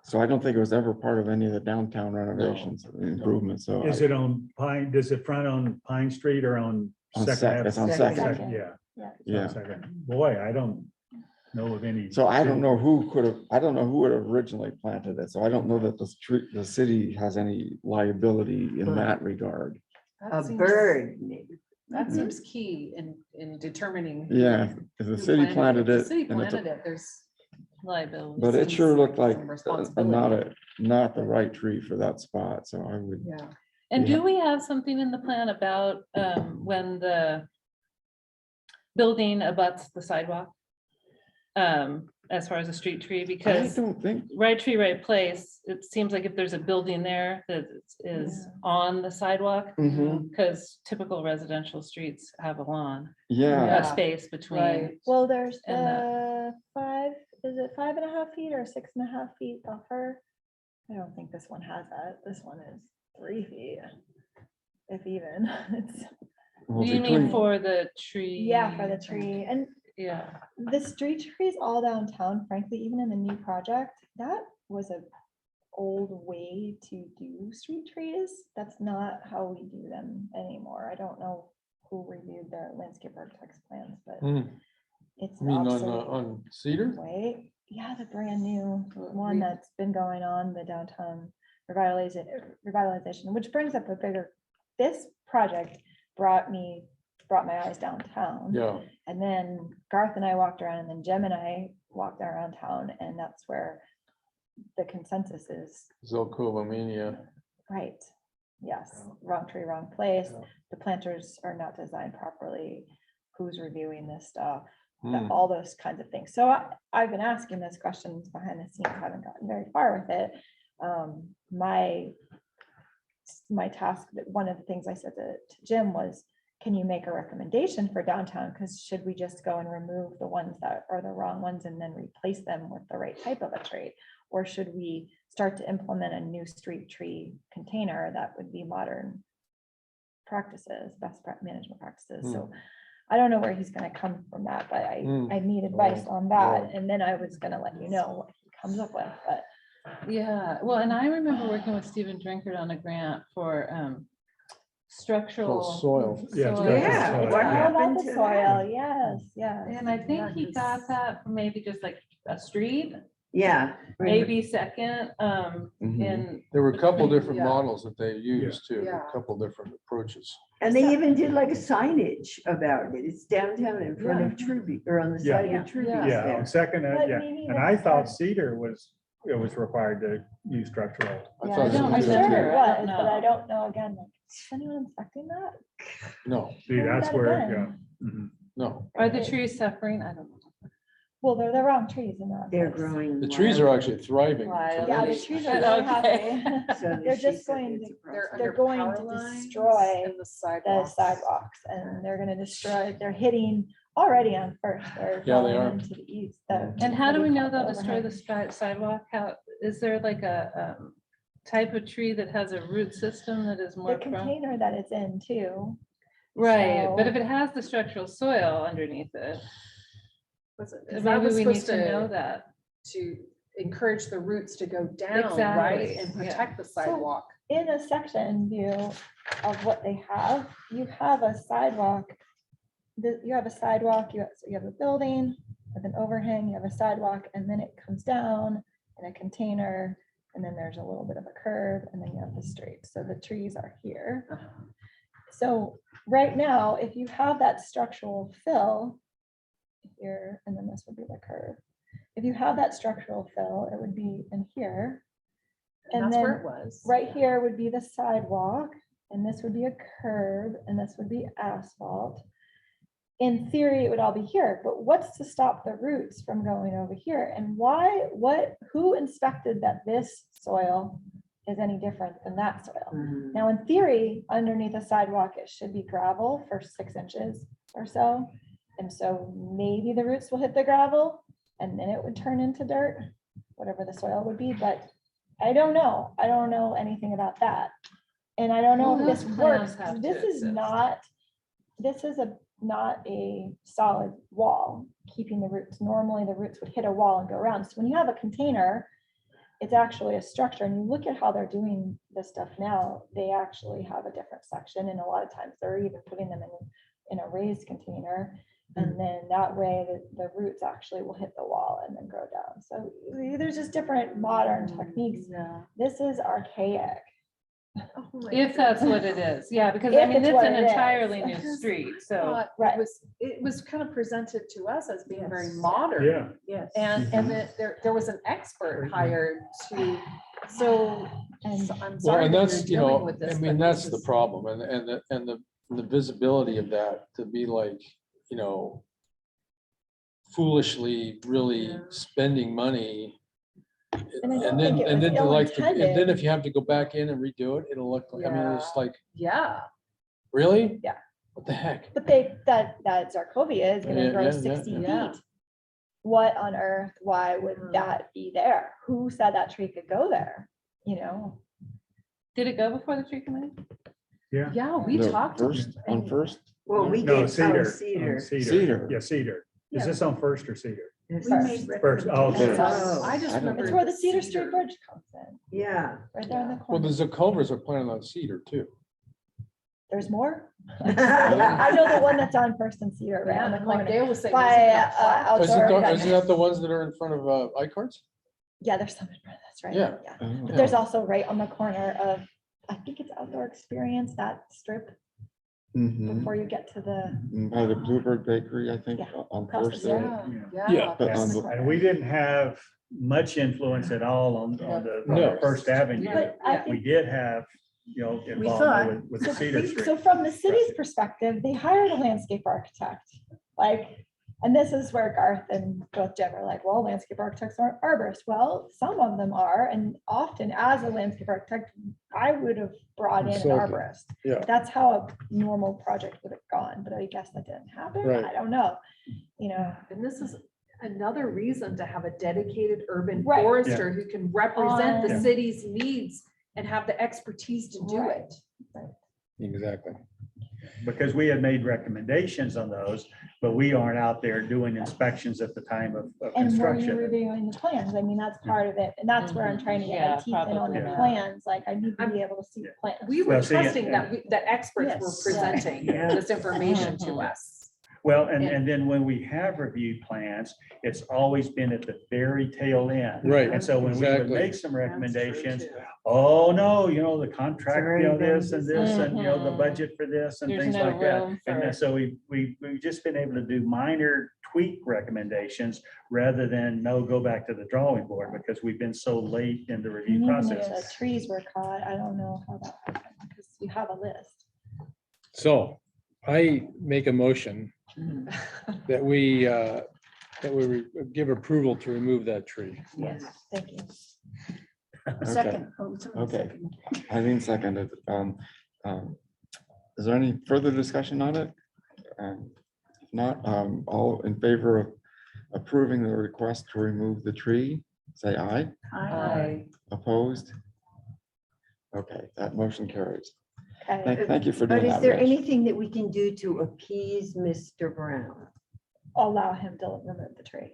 So I don't think it was ever part of any of the downtown renovations, improvements, so. Is it on Pine, does it front on Pine Street or on On Second? Sec- Ave? it's on Second. Yeah. Yeah. it's on Yeah. Second. Boy, I don't know of any. So I don't know who could have, I don't know who would have originally planted it, so I don't know that the city has any liability in that regard. A bird, maybe. That seems key in determining. Yeah, if the who city planted If it. the city and it's a- planted it, there's Liability. But it seems sure looked like some not responsibility. not the right tree for that spot, so I would. Yeah. And Yeah. do we have something in the plan about when the building abuts the sidewalk? As far as a street tree, I because don't think, right tree, right place, it seems like if there's a building there that is on the sidewalk, Mhm. because typical residential streets have a lawn, yeah, Yeah. a space between. Right. Well, there's And the 5.5 feet or 6.5 feet buffer? I don't think this one has that. This one is 3 feet. If even, it's, well, You mean between, for the tree? yeah, for the tree. And Yeah, the street trees all downtown, frankly, even in the new project, that was a old way to do street trees. That's not how we do them anymore. I don't know who reviewed the landscape architect's plans, but Hmm, it's I an mean, obsolete on Cedar? way. Yeah, the brand new one that's been going on, the downtown revitalization, which brings up this project brought my eyes downtown. Yeah, And then Garth and I walked around, and then Jem and I walked around town, and that's where the consensus is, Zilcovamania. right? Yes, wrong tree, wrong place. Yeah. The planters are not designed properly. Who's reviewing this stuff? Hmm. All those kinds of things. So I've been asking those questions behind the scenes, haven't gotten very far with it. My task, that one of the things I said to Jim was, can you make a recommendation for downtown? Because should we just go and remove the ones that are the wrong ones and then replace them with the right type of a tree? Or should we start to implement a new street tree container that would be modern practices, management practices? So I don't know where he's gonna come from that, but I need advice on that. And then I was gonna let you know what he comes up with, but yeah. Well, and I remember working with Stephen Drinkard on a grant for structural. Soil. Yeah, soil. Yeah, soil, what yeah. How about the to soil? Yes, yes. And I think he got that from maybe just like a street, Yeah. maybe second, Mhm. in. There were a couple between- different Yeah. models that they used too, Yeah. a couple different approaches. And they even did like a signage about it. It's downtown in front of Truby, or on the Yeah. side of Truby's Yeah, there. on Second, But yeah. maybe And that's I thought part- Cedar was required to use structural. I Yeah, thought I don't I'm so sure too. it remember. I was, don't but I know. don't know again, like, is anyone inspecting that? No, See, Where would that's that have where, yeah. been? Mhm. no. Are the trees suffering? I don't know. Well, they're the wrong trees in that. They're place. growing. The trees are wild. actually thriving. Wild. Yeah, the Really? trees are really Okay. happy. So They're she just said going it's to- a problem. They're under going power to lines destroy and the the sidewalks. sidewalks, and they're gonna destroy, they're hitting already on First, they're Yeah, they going are. into the east. And how do we know they'll destroy the overhang. sidewalk? How, is there like a type of tree that has a root system that is The more prone? container that it's in too. Right, but So- if it has the structural soil underneath it, Was it- 'cause that maybe was we need supposed to know that. To encourage the roots to go down, right, Exactly, and yeah. protect the sidewalk. In a section view of what they have, you have a sidewalk. You have a sidewalk, you have a building with an overhang, you have a sidewalk, and then it comes down in a container, and then there's a little bit of a curve, and then you have the street. So the trees are here. So right now, if you have that structural fill here, and then this would be the curve. If you have that structural fill, it would be in here. And And that's where then it was. right here would be the sidewalk, and this would be a curb, and this would be asphalt. In theory, it would all be here, but what's to stop the roots from going over here? And why, who inspected that this soil is any different than that soil? Mhm. Now, in theory, underneath the sidewalk, it should be gravel for 6 inches or so. And so maybe the roots will hit the gravel and then it would turn into dirt, whatever the soil would be, but I don't know. I don't know anything about that. And I don't know Well, if this those works. plans have 'Cause to This is exist. not a solid wall, keeping the roots. Normally, the roots would hit a wall and go around. So when you have a container, it's actually a structure. And you look at how they're doing this stuff now, they actually have a different section. And a lot of times they're even putting them in a raised container. And then that way the roots actually will hit the wall and then grow down. So there's just different modern techniques. Yeah. This is archaic. Oh my If that's what it is, yeah, because I If mean, it's it's what an it is. entirely new street, so. Thought Right. It was kind of presented to us as being very Yes. modern. Yeah. Yes. And that there was an expert hired to, so And so I'm Well, sorry and that that's, you're you know, dealing with I this. mean, but that's this the is- problem and the visibility of that to be like, you know, foolishly really Yeah. spending money. And I don't And then, think it and was then to like, and then ill-intended. if you have to go back in and redo it, it'll look, like I mean, it's Yeah. like, Yeah, really? Yeah. What the heck? But that Zarkovia is Yeah, gonna grow yeah, 60 yeah. feet. What on earth, why would Mhm. that be there? Who said that tree could go there? You know, Did it go before the tree committee? yeah, we No, talked. First, on and- first? Well, we No, gave Cedar. Cedar. Cedar. Yeah, Cedar. Is Yeah. this on First or Cedar? We First. made First, oh, recommendations. Oh. I just I don't remember. it's where the Cedar Cedar. Street Bridge comes in, Yeah. right there in the Well, corner. the culverts are planted on cedar too. There's more. I know the one that's on First and Cedar, right on Yeah, the and like corner. Dale was saying. By, isn't that park? outdoor Isn't that the ones that are in front of iCarts? Yeah, there's some, that's right. Yeah. Oh. But there's also right on the corner of, I think it's Outdoor Experience, that strip Mhm. before you get to the, By the Bluebird Bakery, I think, Yeah, on across the First. street. Yeah, Yeah. yeah. But that's on the the- corner. And we didn't have much influence at all on the No. First Avenue. but I Yeah. think We did have, involvement thought. with the Cedar Street. So from the city's perspective, they hired a landscape architect, like, and this is where Garth and both Jim are like, well, landscape architects aren't arborists. Well, some of them are, and often as a landscape architect, I would have brought in an Consultant, arborist. yeah. That's how a normal project would have gone, but I guess that didn't happen. Right. I don't know, you know. And this is another reason to have a dedicated urban Right. forester who can represent the On- city's needs and have the expertise to do Right. it. Exactly. Because we had made recommendations on those, but we aren't out there doing inspections at the time of And were you construction. reviewing the plans? I mean, that's part of it, and that's where I'm trying to get my Yeah, teeth in on the probably not. plans, like, I need to be able to see the plans. We were Well, see, trusting and- that experts were Yes. presenting Yeah. this information to Mhm. us. Well, and then when we have reviewed plans, it's always been at the very tail end. Right, And so when we would exactly. make some recommendations, That's true, too. oh, no, the contract, already been this and this, and the Mhm. budget for this and There's things no like that. room And then for- so we've just been able to do minor tweak recommendations rather than go back to the drawing board because we've been so late in the And review even if process. the trees were caught, I don't know how that happened, because you have a list. So I make a motion that we give approval to remove that tree. Yes. Thank you. Second. Oh, someone Okay. seconded. Eileen seconded. Is there any further discussion on it? If not, all in favor of approving the request to remove the tree, say aye. Aye. Opposed? Okay, that motion carries. Okay, Thank you for But doing is that, there Rich. anything that we can do to appease Mr. Brown? allow him to remove the tree.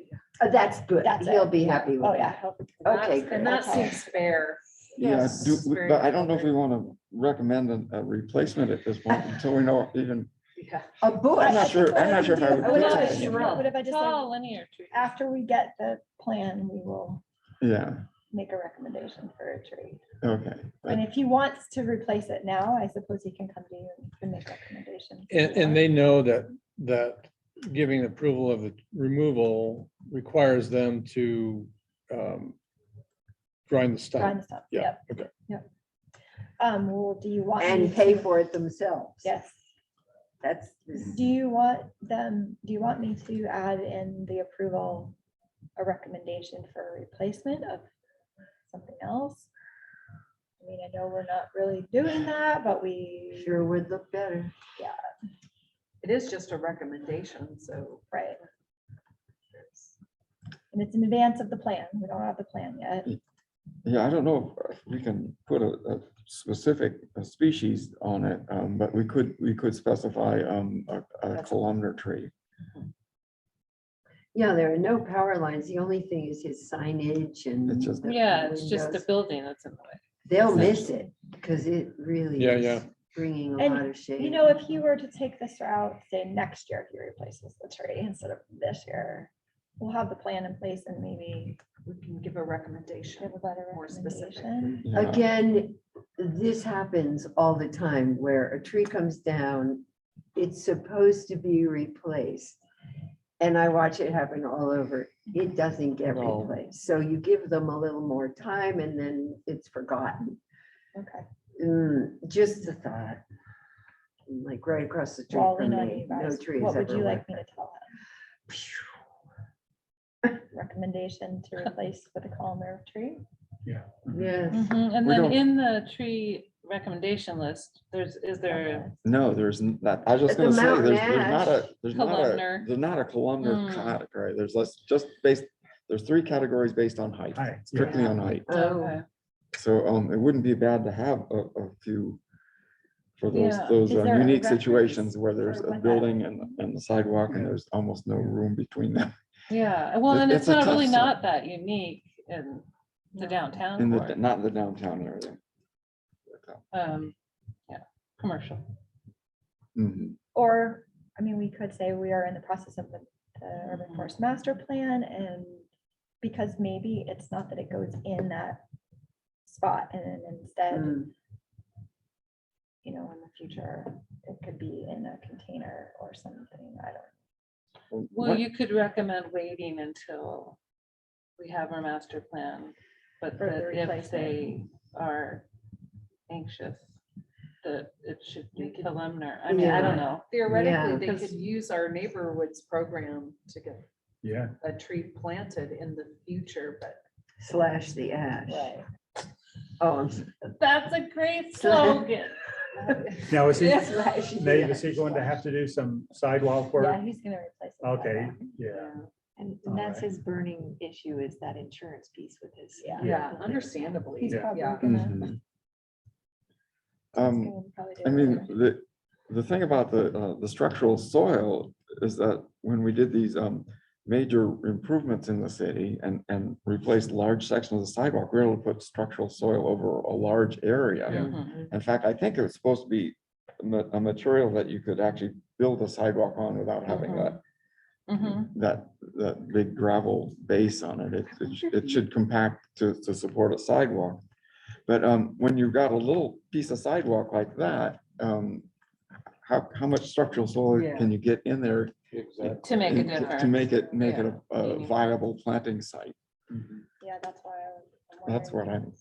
That's good. That's He'll it. be happy with Oh, yeah. that. he'll- Okay, And good. that seems fair. Yeah, Yes, but I don't know if we want to recommend a replacement at this point until we know even, Yeah. A bush. I'm not sure if I would. I would put have a something in. shrub. What if I just Tall say, linear tree. after we get the plan, we will Yeah, make a recommendation for a tree. okay. And if he wants to replace it now, I suppose he can come to you and make recommendations. And they know that giving approval of the removal requires them to Grind the stump. grind the stump, Yeah, yep, okay. yep. Well, do you want? me And pay to- for it themselves. Yes. That's, Do you want me to add in the approval, a recommendation for replacement of something else? I mean, I know we're not really doing that, but we. sure would look better. It is just a recommendation, so. Right. And it's in advance of the plan. We don't have the plan yet. Yeah, I don't know if we can put a specific species on it, but we could specify a columnar tree. Yeah, there are no power lines. The only thing is his signage and. It's just- the Yeah, it's just the windows. building that's in the way. They'll miss it because it really Yeah, is yeah. bringing a And, lot of shade. You know, if he were to take this route, say next year, he replaces the tree instead of this year, we'll have the plan in place and maybe We can give a recommendation. give a better More specific. recommendation. Yeah. Again, this happens all the time where a tree comes down, it's supposed to be replaced. And I watch it happen all over. It doesn't get No. replaced. So you give them a little more time and then it's forgotten. Okay. Just a thought. Like right across the street Wally, from on me, you no guys, trees what would ever you went like me to there. tell him? Recommendation to replace with a columnar tree? Yes. And We then don't- in the tree recommendation list, is there, Okay. No, there's not, I was just But the gonna say, mountain there's not Columnar. there's not a columnar Mm. category. There's just based, there's 3 categories based on height, Height, yeah. strictly on height. Oh, okay, So, it wouldn't be bad to have a few for those, Yeah. those Is there a unique reference situations where there's for a what that building is? and the sidewalk and Yeah. there's almost no room between them. yeah, well, and It's it's a not really tough not that unique in the downtown In the, core. not in the downtown area. Yeah, commercial. Mhm. Or, I mean, we could say we are in the process of the urban forest master plan and because maybe it's not that it goes in that spot and then instead, mm, you know, in the future, it could be in a container or something. I don't. Well, What- you could recommend waiting until we have our master plan, but For the that if replacement. they are anxious, that it should be columnar. I mean, I don't Yeah. know. Theoretically, they Because- could use our neighborhoods program to get Yeah. a tree planted in the future, but slash the ash. Right. Oh, I'm s- That's a great slogan. Now, is he, slash the Dave, is he ash. going to have to do some sidewalk work? Yeah, he's gonna replace it. Okay, yeah. And All that's right. his burning issue is that insurance piece with his. Yeah. yeah, understandably. He's Yeah. probably Yeah. gonna. Mhm. he's Um, gonna probably do I it mean, later. the thing about the structural soil is that when we did these major improvements in the city and replaced large sections of the sidewalk, we were able to put structural soil over a large area. Mhm. In fact, I think it was supposed to be a material that you could actually build a sidewalk on without having Mhm. that big gravel base on it. It should compact to support a sidewalk. But when you've got a little piece of sidewalk like that, how much structural soil Yeah. can you get in there? Exactly. To make a to difference. make it Yeah. a viable planting site. Yeah, that's why. That's what I'm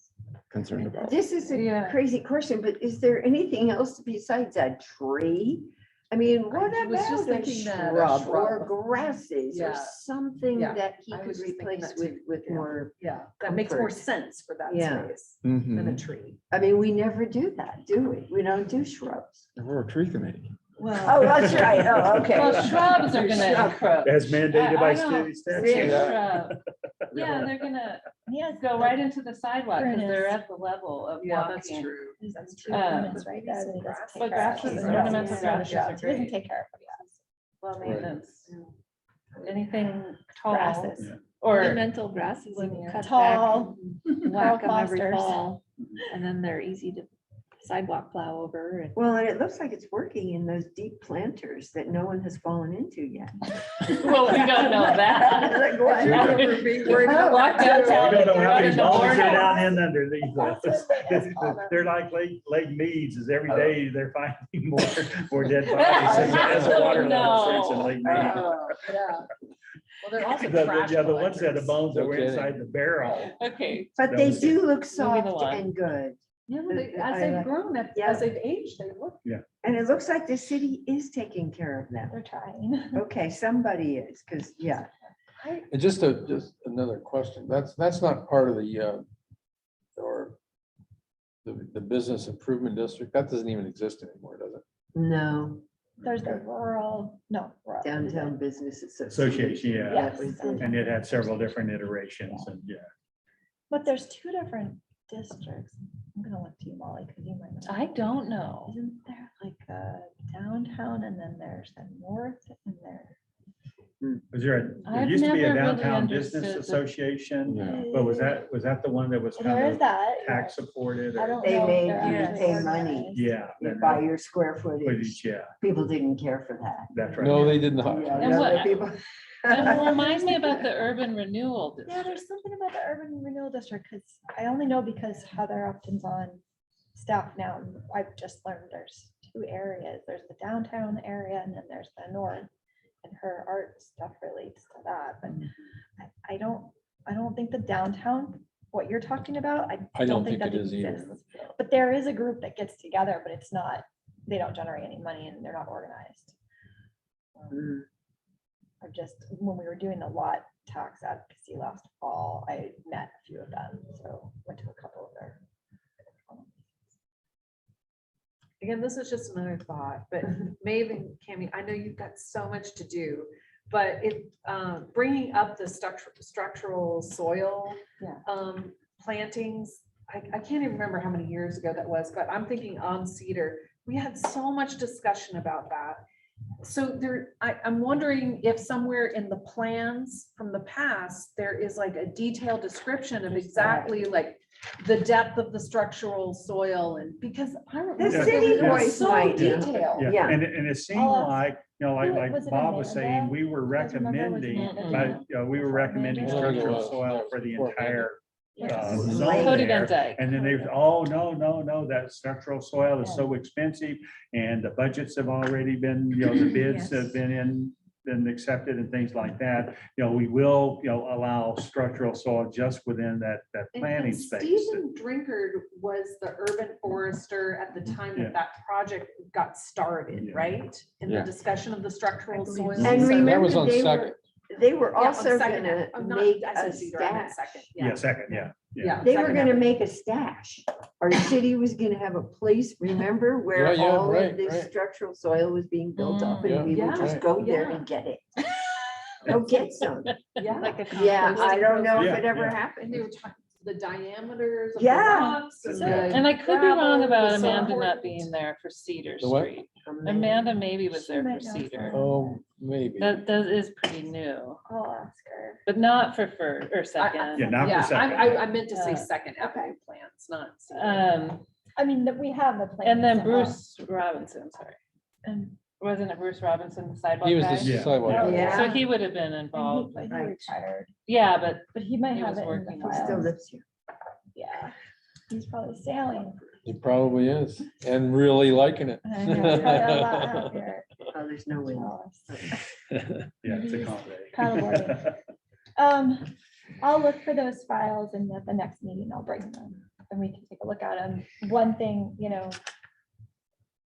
concerned about. This is a Yeah. crazy question, but is there anything else besides a tree? I mean, what I was just about a thinking that a shrub or shrub. grasses or Yeah. something Yeah. that he I could was just thinking replace that too. with Yeah. more? Yeah, that makes more Comfort. sense for that Yeah. space than a Mhm. tree. I mean, we never do that, do we? We don't do shrubs. We're a tree committee. Oh, that's right. Oh, okay. Well, shrubs are gonna Shrub. encroach. As mandated I by don't state see a statute. shrub. Yeah, they're gonna Yes. go right into the sidewalk because they're Fairness. at the level of Yeah, that's walking. true. There's That's two true. elements right there that he doesn't take But care of. grasses, He ornamental doesn't grasses are He doesn't great. take care of it. Well Right. maintenance. Anything tall Grasses. Yeah. or Ornamental grasses you can linear. cut back Tall. and whack them every monsters. fall. And then they're easy to sidewalk plow over and. Well, and it looks like it's working in those deep planters that no one has fallen into yet. Well, we don't know that. Like, what? You don't- We're being worried about Walk that too. downtown. We don't know how many Running the balls are hornet. down in underneath. That's what they just call them. They're like Lake Meads, is every day they're finding more dead bodies as the water level sinks in Lake Mead. Oh, yeah. Well, they're also The- trash Yeah, the ones that the collectors. bones that No were kidding. inside the barrel. Okay, But That they was do look Moving soft along. and good. Yeah, well, they- I as they've like- grown, Yeah. as they've aged, they look. And it looks like the city is taking care of them. They're trying. Okay, somebody is, because, yeah, And just another question, that's not part of the, or the business improvement district, that doesn't even exist anymore, does it? no, There's the rural, no. rural, is it? downtown business Association, yeah. That was it. And it had several different iterations and yeah. But there's two different districts. I'm gonna look to you, Molly, because you might know. I don't know. Isn't there like a downtown and then there's the north and there? Was there I've used to be a never really downtown business understood the- association, Yeah. but was that the one that was There kind is of that. tax supported? I or- don't They know if made they're you actually pay money. organized. Yeah. you then buy your square footage, footage. yeah, People didn't care for that. that's right. No, they did not. Yeah, And no, what- the people- And remind me about the urban renewal. Yeah, district. there's something about the urban renewal district, because I only know because Heather Upton's on staff now. And I've just learned there's two areas. There's the downtown area and then there's the north. And her art stuff relates to that, but I don't think the downtown, what you're talking about, I don't think that it is either. exists. But there is a group that gets together, but it's not, they don't generate any money and they're not organized. Mm. I've just, when we were doing the lot tax advocacy last fall, I met a few of them, so went to a couple of their. Again, this is just another thought, but Maeve and Cammy, I know you've got so much to do, but bringing up the structural soil Yeah. plantings, I can't even remember how many years ago that was, but I'm thinking on Cedar, we had so much discussion about that. So I'm wondering if somewhere in the plans from the past, there is like a detailed description of exactly like the depth of the structural soil and because I remember. The city it was boys so might, yeah. detailed. Yeah, Yeah. and it seemed I'll ask- like, who- like was it Bob was saying, Amanda? we were You guys remember it was recommending, Amanda? but, we were recommending I don't think it structural was. soil for the Before Amanda. entire Yes. zone Cody there. Van Dyke. And then they've, oh, no, that structural soil is so expensive and the budgets have already been, the bids have been accepted and things like that. We will, allow structural soil just within that And planning space. Stephen Drinkard was the urban forester at the time Yeah. that that project got started, Yeah. right? In the Yeah. discussion of the structural believe soil. so. And So- That remember, was on they second. were, they were Yeah, on also second, gonna I'm not- make I said a Cedar, I meant stash. second, Yeah, second, yeah. Yeah. They were second gonna effort. make a stash. Our city was gonna have a place, remember, where Yeah, all right, of this right. structural soil was being built up Yeah, and we would yeah. just Right. go there Yeah. and get it. Go get some. Yeah. Like a Yeah, I don't know if Yeah, it ever yeah. And happened. they were talking the diameters of the Yeah. rocks and So- the. And I could be wrong gravel about was so Amanda not important. being there for Cedar The what? Street. Amanda maybe was She there for might know Cedar. some. Oh, maybe. That is pretty new, I'll ask her. but not for or Yeah, second. not Yeah, for second. I meant to say Uh, second avenue plans, not. Cedar. I mean, that we have the plan. And then Bruce Robinson, sorry. And Wasn't it Bruce Robinson, the sidewalk He was guy? the Yeah. sidewalk. Oh, guy. yeah. So he would have been he involved. he Right. retired, Yeah, but but he might He have was it in the working on He still files. lives here. Yeah, he's probably sailing. He probably is, and really liking it. I know, he's probably a lot happier. Oh, there's no way. Jealous. Yeah, it's He's accommodating. paddleboarding. I'll look for those files and at the next meeting, I'll bring them and we can take a look at them. One thing,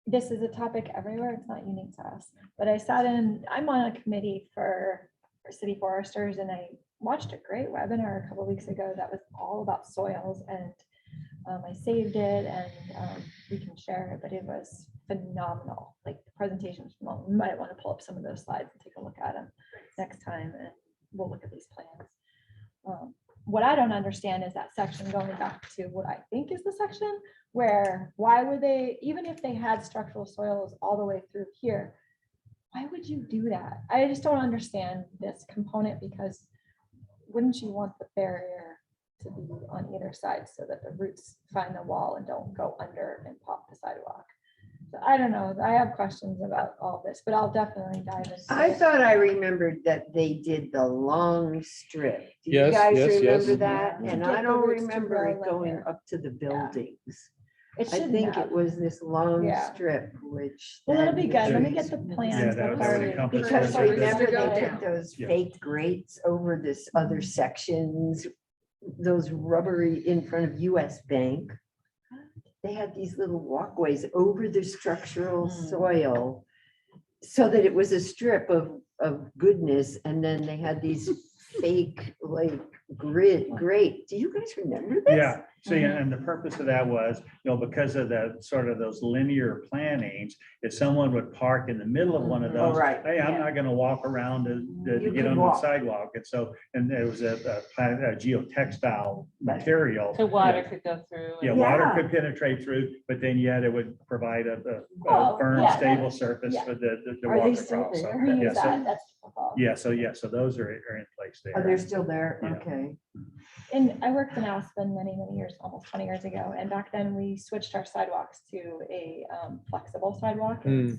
this is a topic everywhere. It's not unique to us, but I'm on a committee for city foresters and I watched a great webinar a couple weeks ago that was all about soils and I saved it and we can share it, but it was phenomenal. Like the presentation was phenomenal. We might want to pull up some of those slides and take a look at them next time and we'll look at these plans. What I don't understand is that section going back to what I think is the section where why would they, even if they had structural soils all the way through here, why would you do that? I just don't understand this component because wouldn't you want the barrier to be on either side so that the roots find the wall and don't go under and pop the sidewalk? So I don't know. I have questions about all this, but I'll definitely dive into I it. thought I remembered that they did the long strip. Do you Yes, guys yes, yes. remember that? Yeah. And Get I the don't roots to remember grow it like going there. up to the buildings. It I shouldn't think have. it was this long Yeah. strip, which. Well, it'll be then good. Let me the get the trees- plans. Yeah, that would before we- encompass Because both of remember, this. they Yeah. put those Yeah. fake grates over this other sections, those rubbery in front of US Bank. They had these little walkways over the structural soil so that it was a strip of goodness. And then they had these fake like great. Do you guys remember this? Yeah, see, and the purpose of that was, because of the sort of those linear plantings, if someone would park in the middle of one of Oh, those, right. hey, I'm not gonna walk around to You get could on the walk. sidewalk. And so, and there was a geotextile material. So water could go through. Yeah, and- water Yeah. could penetrate through, but then yet it would provide a Oh, firm, yeah, stable that- surface yeah. for the Are walk they still across. So, there? Or use yeah, so- that, that's typical. So those are in place there. Oh, they're still there? Yeah. Okay. And I worked in Aspen many, many years, almost 20 years ago, and back then we switched our sidewalks to a flexible sidewalk. And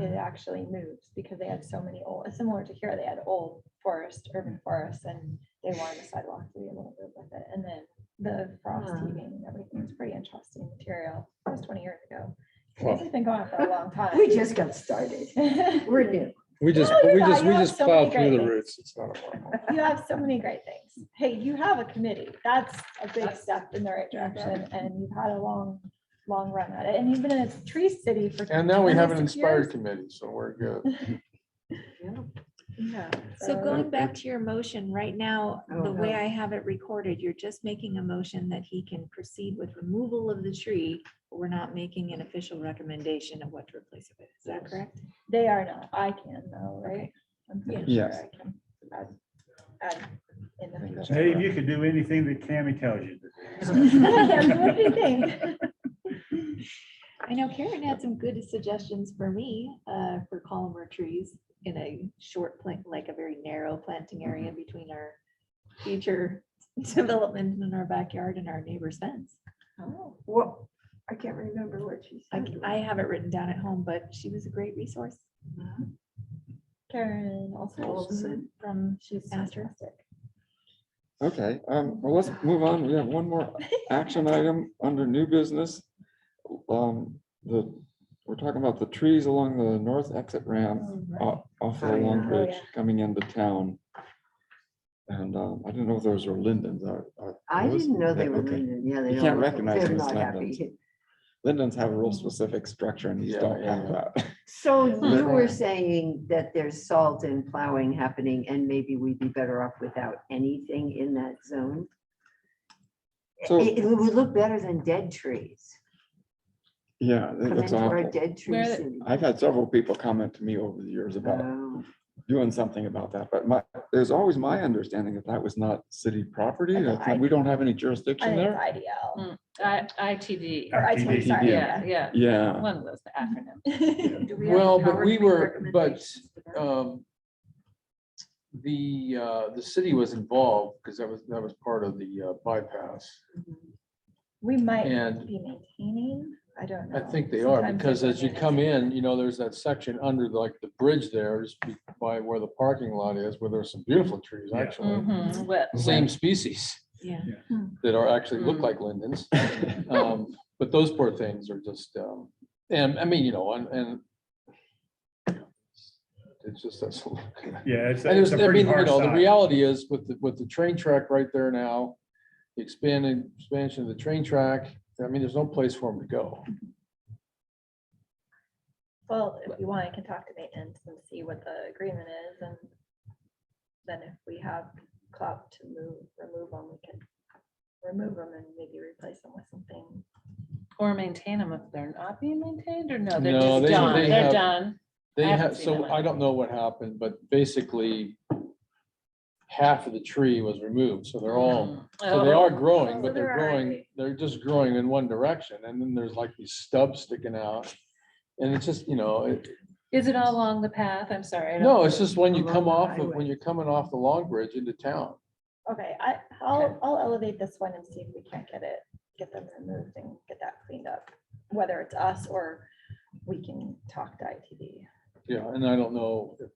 It actually moves because they had so many old, similar to here, they had old urban forests, and they wanted the sidewalk to be able to move with it. And then the frost Huh. heaving and everything is pretty interesting material. That was 20 years ago. Wow. This has been going on for a long time. We just got started. We're new. We just, No, you're we not. just, You we have just so many plowed through the great roots. It's not a problem. You have so many great things. Hey, you have a committee. That's a big step in the right direction, and you've had a long run at it, and you've been in a tree city for. And now we have an 26 inspired years. committee, so we're good. Yeah. So going back to your motion, right now, the Oh, way no. I have it recorded, you're just making a motion that he can proceed with removal of the tree. But we're not making an official recommendation of what to replace it with. Is that correct? They are not. I can though, right? I'm pretty sure Yes. I can add in the future. Hey, if you could do anything that Cammy tells you to do. What do you think? I know Karen had some good suggestions for me for columnar trees in a short plant, like a very narrow planting area between our future development in our backyard and our neighbor's fence. Oh, Well, I can't remember what she said. I have it written down at home, but she was a great resource Karen also. Olson. from She's Astor. fantastic. Okay, well, let's move on. We have one more action item under new business. We're talking about the trees along the north exit ramp off the Oh, Long yeah. Bridge yeah. coming into town. And I didn't know if those were lindens. I didn't know they were Okay. linden. Yeah, they You can't don't look- recognize they're them as not happy. lindens. Lindens have a real specific structure and these Yeah, don't yeah. have that. So you were Right. saying that there's salt and plowing happening and maybe we'd be better off without anything in that zone? So- It would look better than dead trees. Yeah, it Come looks into our awful. dead tree Where- city. I've had several people comment to me over the years about Oh, doing something about that, but it was always my understanding that that was not city property. That's That we don't have any I jurisdiction think it's there. IDL. ITD, Or ITD, sorry, yeah, yeah. yeah, Yeah, one of those, the acronym. Do we have the Well, but power to we make were, but recommendations to them? the city was involved because that was part of the bypass. We might And be maintaining, I don't know. I think they are, Sometimes because they as you look at come it. in, there's that section under like the bridge there, just by where the parking lot is, where there's some beautiful trees, Yeah. actually. Mhm, wet- Same species Yeah. that are actually look like lindens. But those poor things are just, and I mean, and it's just, that's. Yeah, it's And it's a I pretty mean, hard the side. reality is with the train track right there now, the expansion of the train track, I mean, there's no place for them to go. Well, if you want, I can talk to maintenance and see what the agreement is, and then if we have clout to remove them, we can remove them and maybe replace them with something. Or maintain them if they're not being maintained, or no, they're No, just they- done, they they're have- done. They I haven't have, seen so them. I don't know what happened, but basically half of the tree was removed, so they're all, so they are growing, Oh, but they're they're growing, alright. they're just growing in one direction, and then there's like these stubs sticking out. And it's just, Is it all along the path? I'm sorry. I don't- no, it's just when you Along come the off of, highway. when you're coming off the Long Bridge into town. Okay, I'll elevate this one and see if we can't get them removed and get that cleaned up, whether it's us or we can talk to ITD. Yeah, and I don't know if you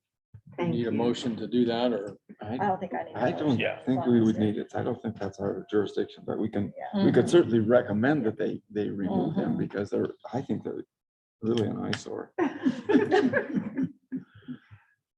thank need a you. motion to do that, or I don't think I need. a I don't motion, Yeah. as think long we as would you're- need it. I don't think that's our jurisdiction, but we can, Yeah. we could certainly recommend that they remove them Mhm. because they're, I think they're really an eyesore.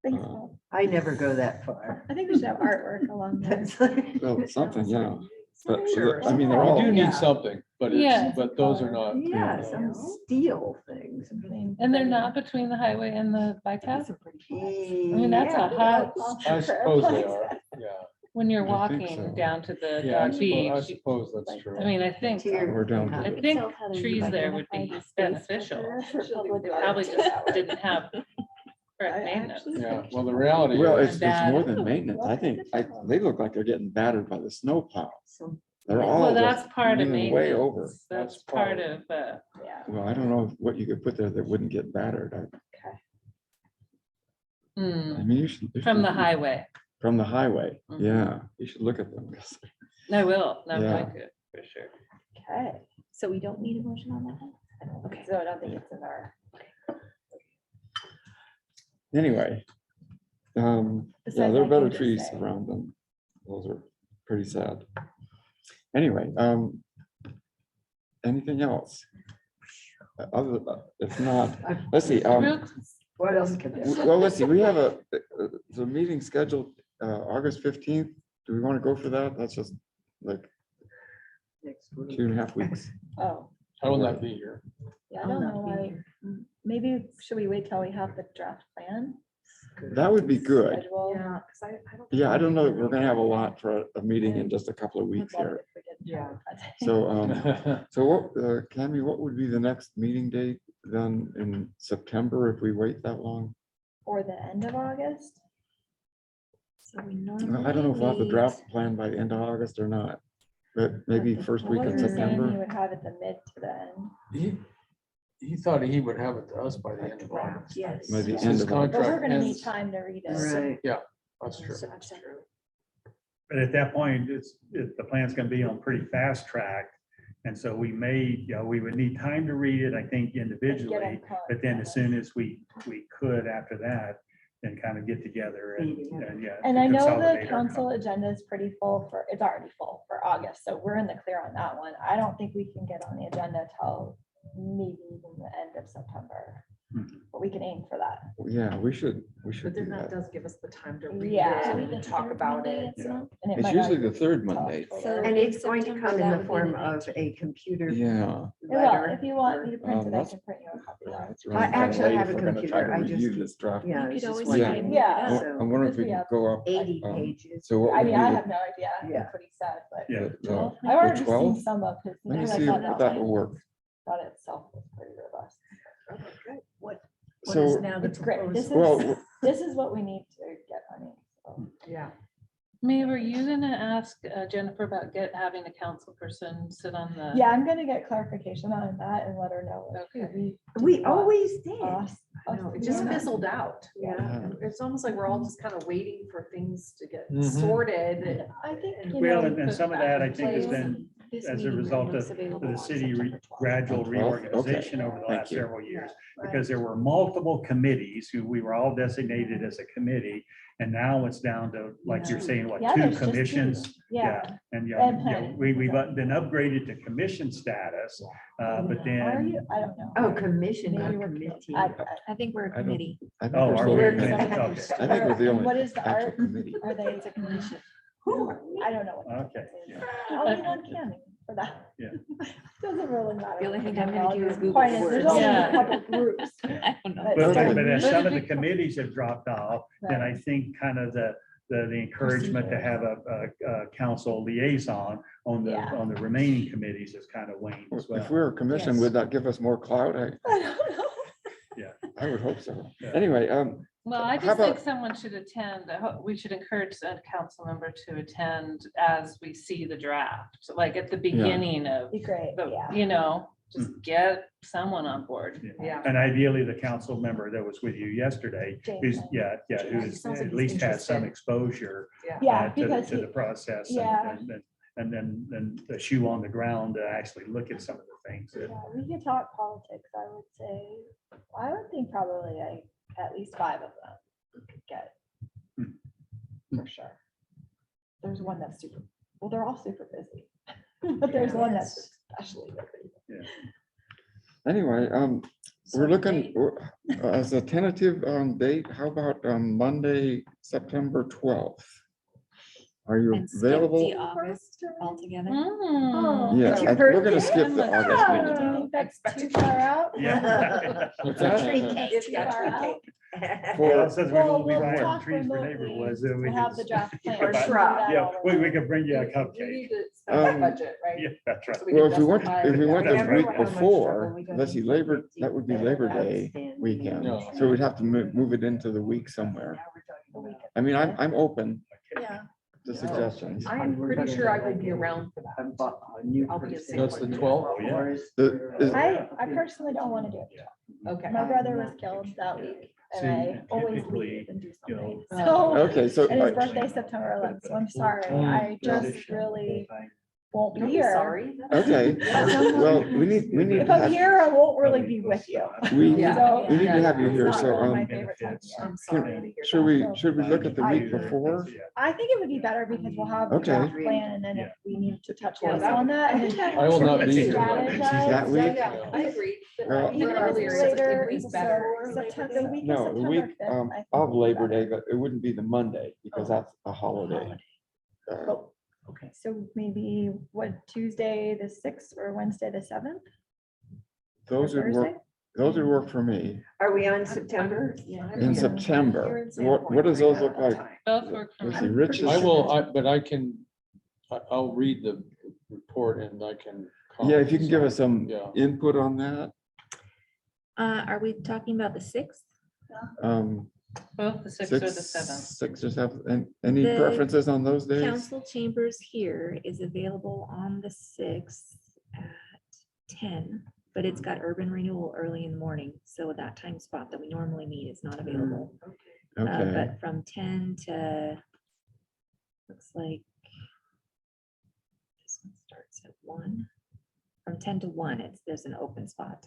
Thanks, Uh, Paul. I never go that far. I think we should have artwork along there. That's like- Well, something, yeah. But, Sure. I mean, they're Yeah. all, We do yeah. need something, but Yeah. it's, but those are not. Yeah, you some know, steel things. And they're not between the highway and the bike path? I mean, that's a hot- I suppose they are, yeah. When you're I think walking so. down to the Yeah, I dog beach, suppose that's true. I mean, I think, we're down to I the- think trees there would be beneficial. They probably just didn't have correct maintenance. Yeah, well, the reality Well, is, it's more than maintenance. I think, they look like they're getting battered by the snow plow. So They're Well, all that's just part of leaning way over. maintenance. That's That's part part of, Yeah. Well, I don't know what you could put there that wouldn't get battered. I hmm, mean, you should. from the highway. From the highway, Mhm. yeah. You should look at them. I will, I'm Yeah. going to, for sure. Okay, So we don't need a motion on that one? okay, so I don't think it's in our. Anyway. Yeah, Besides, there I are better can just trees say- around them. Those are pretty sad. Anyway, anything else? Other, if not, let's see, Real- what else can there? well, let's see, we have the meeting scheduled, August 15th. Do we want to go for that? That's just like Next week? 2.5 weeks. Oh, I will not be here. yeah, I I'll don't not know be why. here. Maybe should we wait till we have the draft plan? That would be good. schedule? Yeah, 'cause I don't. Yeah, I don't know that we're gonna have a lot for a meeting in just a couple of Would weeks love here. it if we did Yeah. that. So what, Cammy, what would be the next meeting date then in September if we wait that long? Or the end of August? So we Well, I don't know if we'll have the normally draft plan by end of August or not, but maybe the first week What of was he saying? He September. would have it the mid to the end. He thought he would have it to us by the end of August. Yes. By the His end of But we're contract gonna need ends- time to read it. Right. That's true. That's true. But at that point, the plan's gonna be on pretty fast track. And so we may, we would need time to read it, I think individually, but then as soon as we could after that, then kind of get together and yeah. And I know the consolidate our council agenda is pretty full for, it's already full for August, so we're in the clear on that one. I don't think we can get on the agenda till maybe even the end of September. Mhm. But we can aim for that. Yeah, we should But do then that that. does give us the time to read Yeah. it and talk about it. And it It's might usually not the third be tough Monday. for So- them. And it's going to September, come in that the would be form the of next- a computer Yeah. Well, letter. if you want me to print it, I that's- can print you a copy of that. It's I really kinda actually late have if a we're gonna try computer, to I review just- this draft. Yeah. You I could was just always wondering. try and Yeah. move it So- up. I'm wondering if Because we we could have go up. 80 um, pages. So what I would mean, be I the- have no idea. Yeah. It's pretty sad, but Yeah. I've already seen 12? some of his. Let me things. I see thought if that that will one work. Thought itself was pretty robust. Okay, good. What is So, now the It's great. This proposal? well, is, this is what we need to get running. so. Yeah. May, were you gonna ask Jennifer about having a council person sit on the? Yeah, I'm gonna get clarification on that and let her know. Okay. We always did. I know, it just Yeah. fizzled out. Yeah. It's almost like we're all just kind of waiting for things to get Mhm. sorted. I think, you Well, know, and put some of that that I in think has place. been This as a meeting room result looks of available the on city September 12th. gradual On 12th? reorganization Okay. over the Thank last you. several years. Because there were multiple committees who we were all designated as a committee. And now it's down to, like you're saying, what, Yeah, two there's just two. commissions? yeah. And And planning. we've been upgraded to commission status, but Are then. you? I don't know. Oh, commission, Maybe not we're committee. I think we're a I don't- committee. I think Oh, we're are still we? a Okay. committee. Okay. I think we're the And what only is the actual art? committee. Are they? It's a commission. I don't know. what Okay, that is. yeah. I'll lean on Cammy for that. Yeah. Doesn't really matter. The only what thing the I'm gonna do is technology Google quite is. There's only Yeah. a couple groups. I don't know. But But still. as But some if of the it- committees have dropped off, then I think kind of the encouragement to have a council liaison on Yeah. the remaining committees is kind of waned as well. If we were a commission, Yes. would that give us more clout? I don't know. I would hope so. Yeah. Anyway, Well, I How just think about- someone should attend. We should encourage a council member to attend as we see the draft, like at the beginning of, Be great, the yeah. you know, just Hmm. get someone on board. Yeah. And ideally, the council member that was with you yesterday, who's, Jason. who's Sounds like at he's least has some interested. exposure Yeah, to because the he, process. yeah. And then the shoe on the ground to actually look at some of the things that. yeah, we could talk politics, I would say. I would think probably like at least 5 of them we could get. for sure. There's one that's super, well, they're all super busy, but there's one that's especially busy. Anyway, we're looking, as a tentative date, how about Monday, September 12th? Are you And skip the available? August altogether. Oh. Yeah, It's your we're gonna birthday? skip the Oh, August do meeting. you think that's too far out? Yeah. What's that? It's Too far out? Well, since we Well, will be we'll buying talk trees for remotely. neighborhoods, then we We'll can. have the draft plan. Or We can do shrub. that Yeah, all we remote. can bring you a We cupcake. need to spend Um, the budget, right? Yeah, that's right. So we Well, can if we want, justify if we it. want I the remember week how much before, trouble we got let's see, into that would be Labor Day outstanding. weekend. Yeah. So we'd have to move it into the week somewhere. I mean, I'm open Yeah. to suggestions. I'm pretty sure I will be around for that. I'll be in That's the 12th? I personally don't want to do it. Okay. My brother was killed that week and I See, always typically, leave and do you know, something. So, Okay, so and his birthday's September 11th, so I'm sorry. I just really won't be Don't be here. sorry. okay, well, we need If to I'm have, here, I won't really be with you. we need, Yeah. we need to have you It's here, not so, really my favorite time of year. I'm sorry to hear should we look at the week before? I think it would be better because we'll have the Okay. draft plan and then if we need to touch Yeah, base that on that. and I will not be here. strategize. That week? Yeah, I agree. Well, Even if Earlier it's is later, is better. September, the week of No, the week September 5th. I think of would be Labor better. Day, but it wouldn't be the Monday because that's a holiday. Uh, So maybe what, Tuesday, the 6th or Wednesday, the 7th? Those would work, those would work for me. Are we on September? In September, what does those look like? Both work for Let's me. see, Rich I is, will, but I'll read the report and I can. yeah, if you can give us some Yeah. input on that. Are we talking about the 6th? Both the 6th or the 7th. 6 or 7, and any The preferences on those days? Council chambers here is available on the 6th at 10, but it's got urban renewal early in the morning. So that time spot that we normally meet is not available. Okay, But from 10 to, looks like this one starts at 1. From 10 to 1, there's an open spot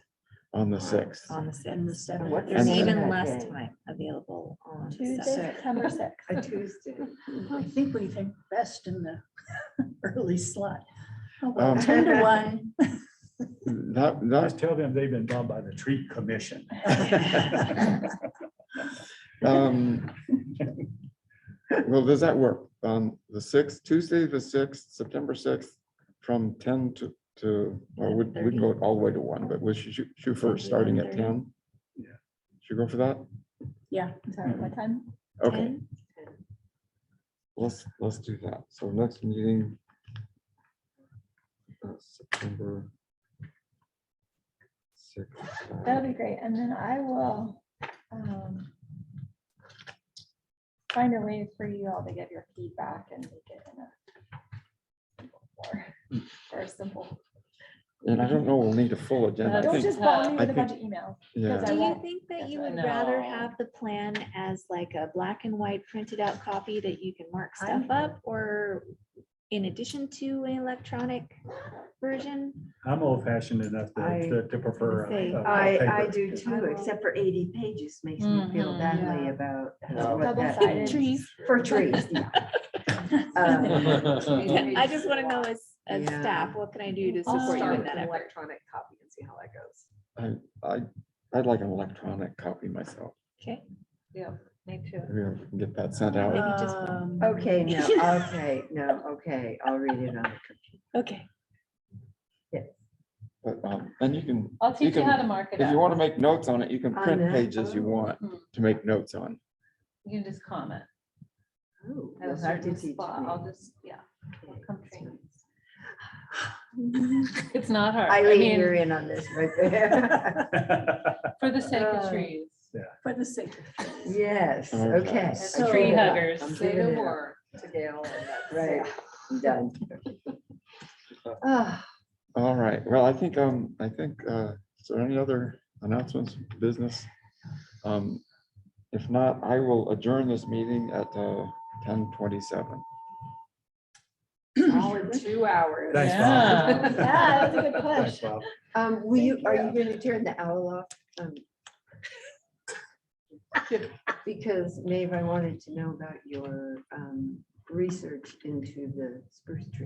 on the 6th. on the 6th. What's There's the name of even that less day? time available on the Tuesday, 7th. September 6th. A Tuesday. I think we think best in the early slot. Oh, Um, well, 10 to 1. Just tell them they've been done by the tree commission. Well, does that work? The 6th, Tuesday, the 6th, September 6th, from 10 to, or we'd go all the way to 1, but we should shoot first, starting at 10? Yeah. Should we go for that? Yeah. I'm sorry, what time? Okay, 10? let's do that. So next meeting. September 6th. That'll be great. And then I will find a way for you all to get your feedback and make it in a or simple. And I don't know, we'll need a full agenda. I Don't think, just bomb me I with a think- bunch of emails. yeah, I Do you won't. think that you Yes, I would rather know. have the plan as like a black and white printed out copy that you can mark I'm- stuff up, or in addition to an electronic version? I'm old fashioned enough to prefer. a I paper. do too, except for 80 pages makes me feel Mhm, badly yeah. about Yeah. what that Double-sided. means. Trees. For trees, yeah. I just want to know as Yeah. staff, what can I do to I'll support you start in with that an effort? electronic copy and see how that goes. I'd like an electronic copy myself. Okay, Me too. Maybe I can get that sent out. maybe just one. Okay, okay, I'll read it on the computer. Okay. But, and you can, I'll teach you how can- to mark it if you up. want to make notes on it, you can On print that? pages you want Mhm. to make notes on. You can just comment. Oh, At a you'll have to certain teach spot. me. I'll just, yeah. I'll come train you. It's not hard. I Eileen, you're mean, in on this right there. for the sake of Uh, trees. For the sake of. Yes, Okay. okay. So- Tree I'm huggers. I'm Say giving no it up. more to Gail. And that's, Right, I'm done. Ah, All right, well, I think, is there any other announcements, business? If not, I will adjourn this meeting at 10:27. Solid 2 hours. Thanks, Bob. Yeah. Yeah, that's a good Thanks, push. Bob. Are you going to turn the owl off? Because Maeve, I wanted to know about your research into the spruce tree.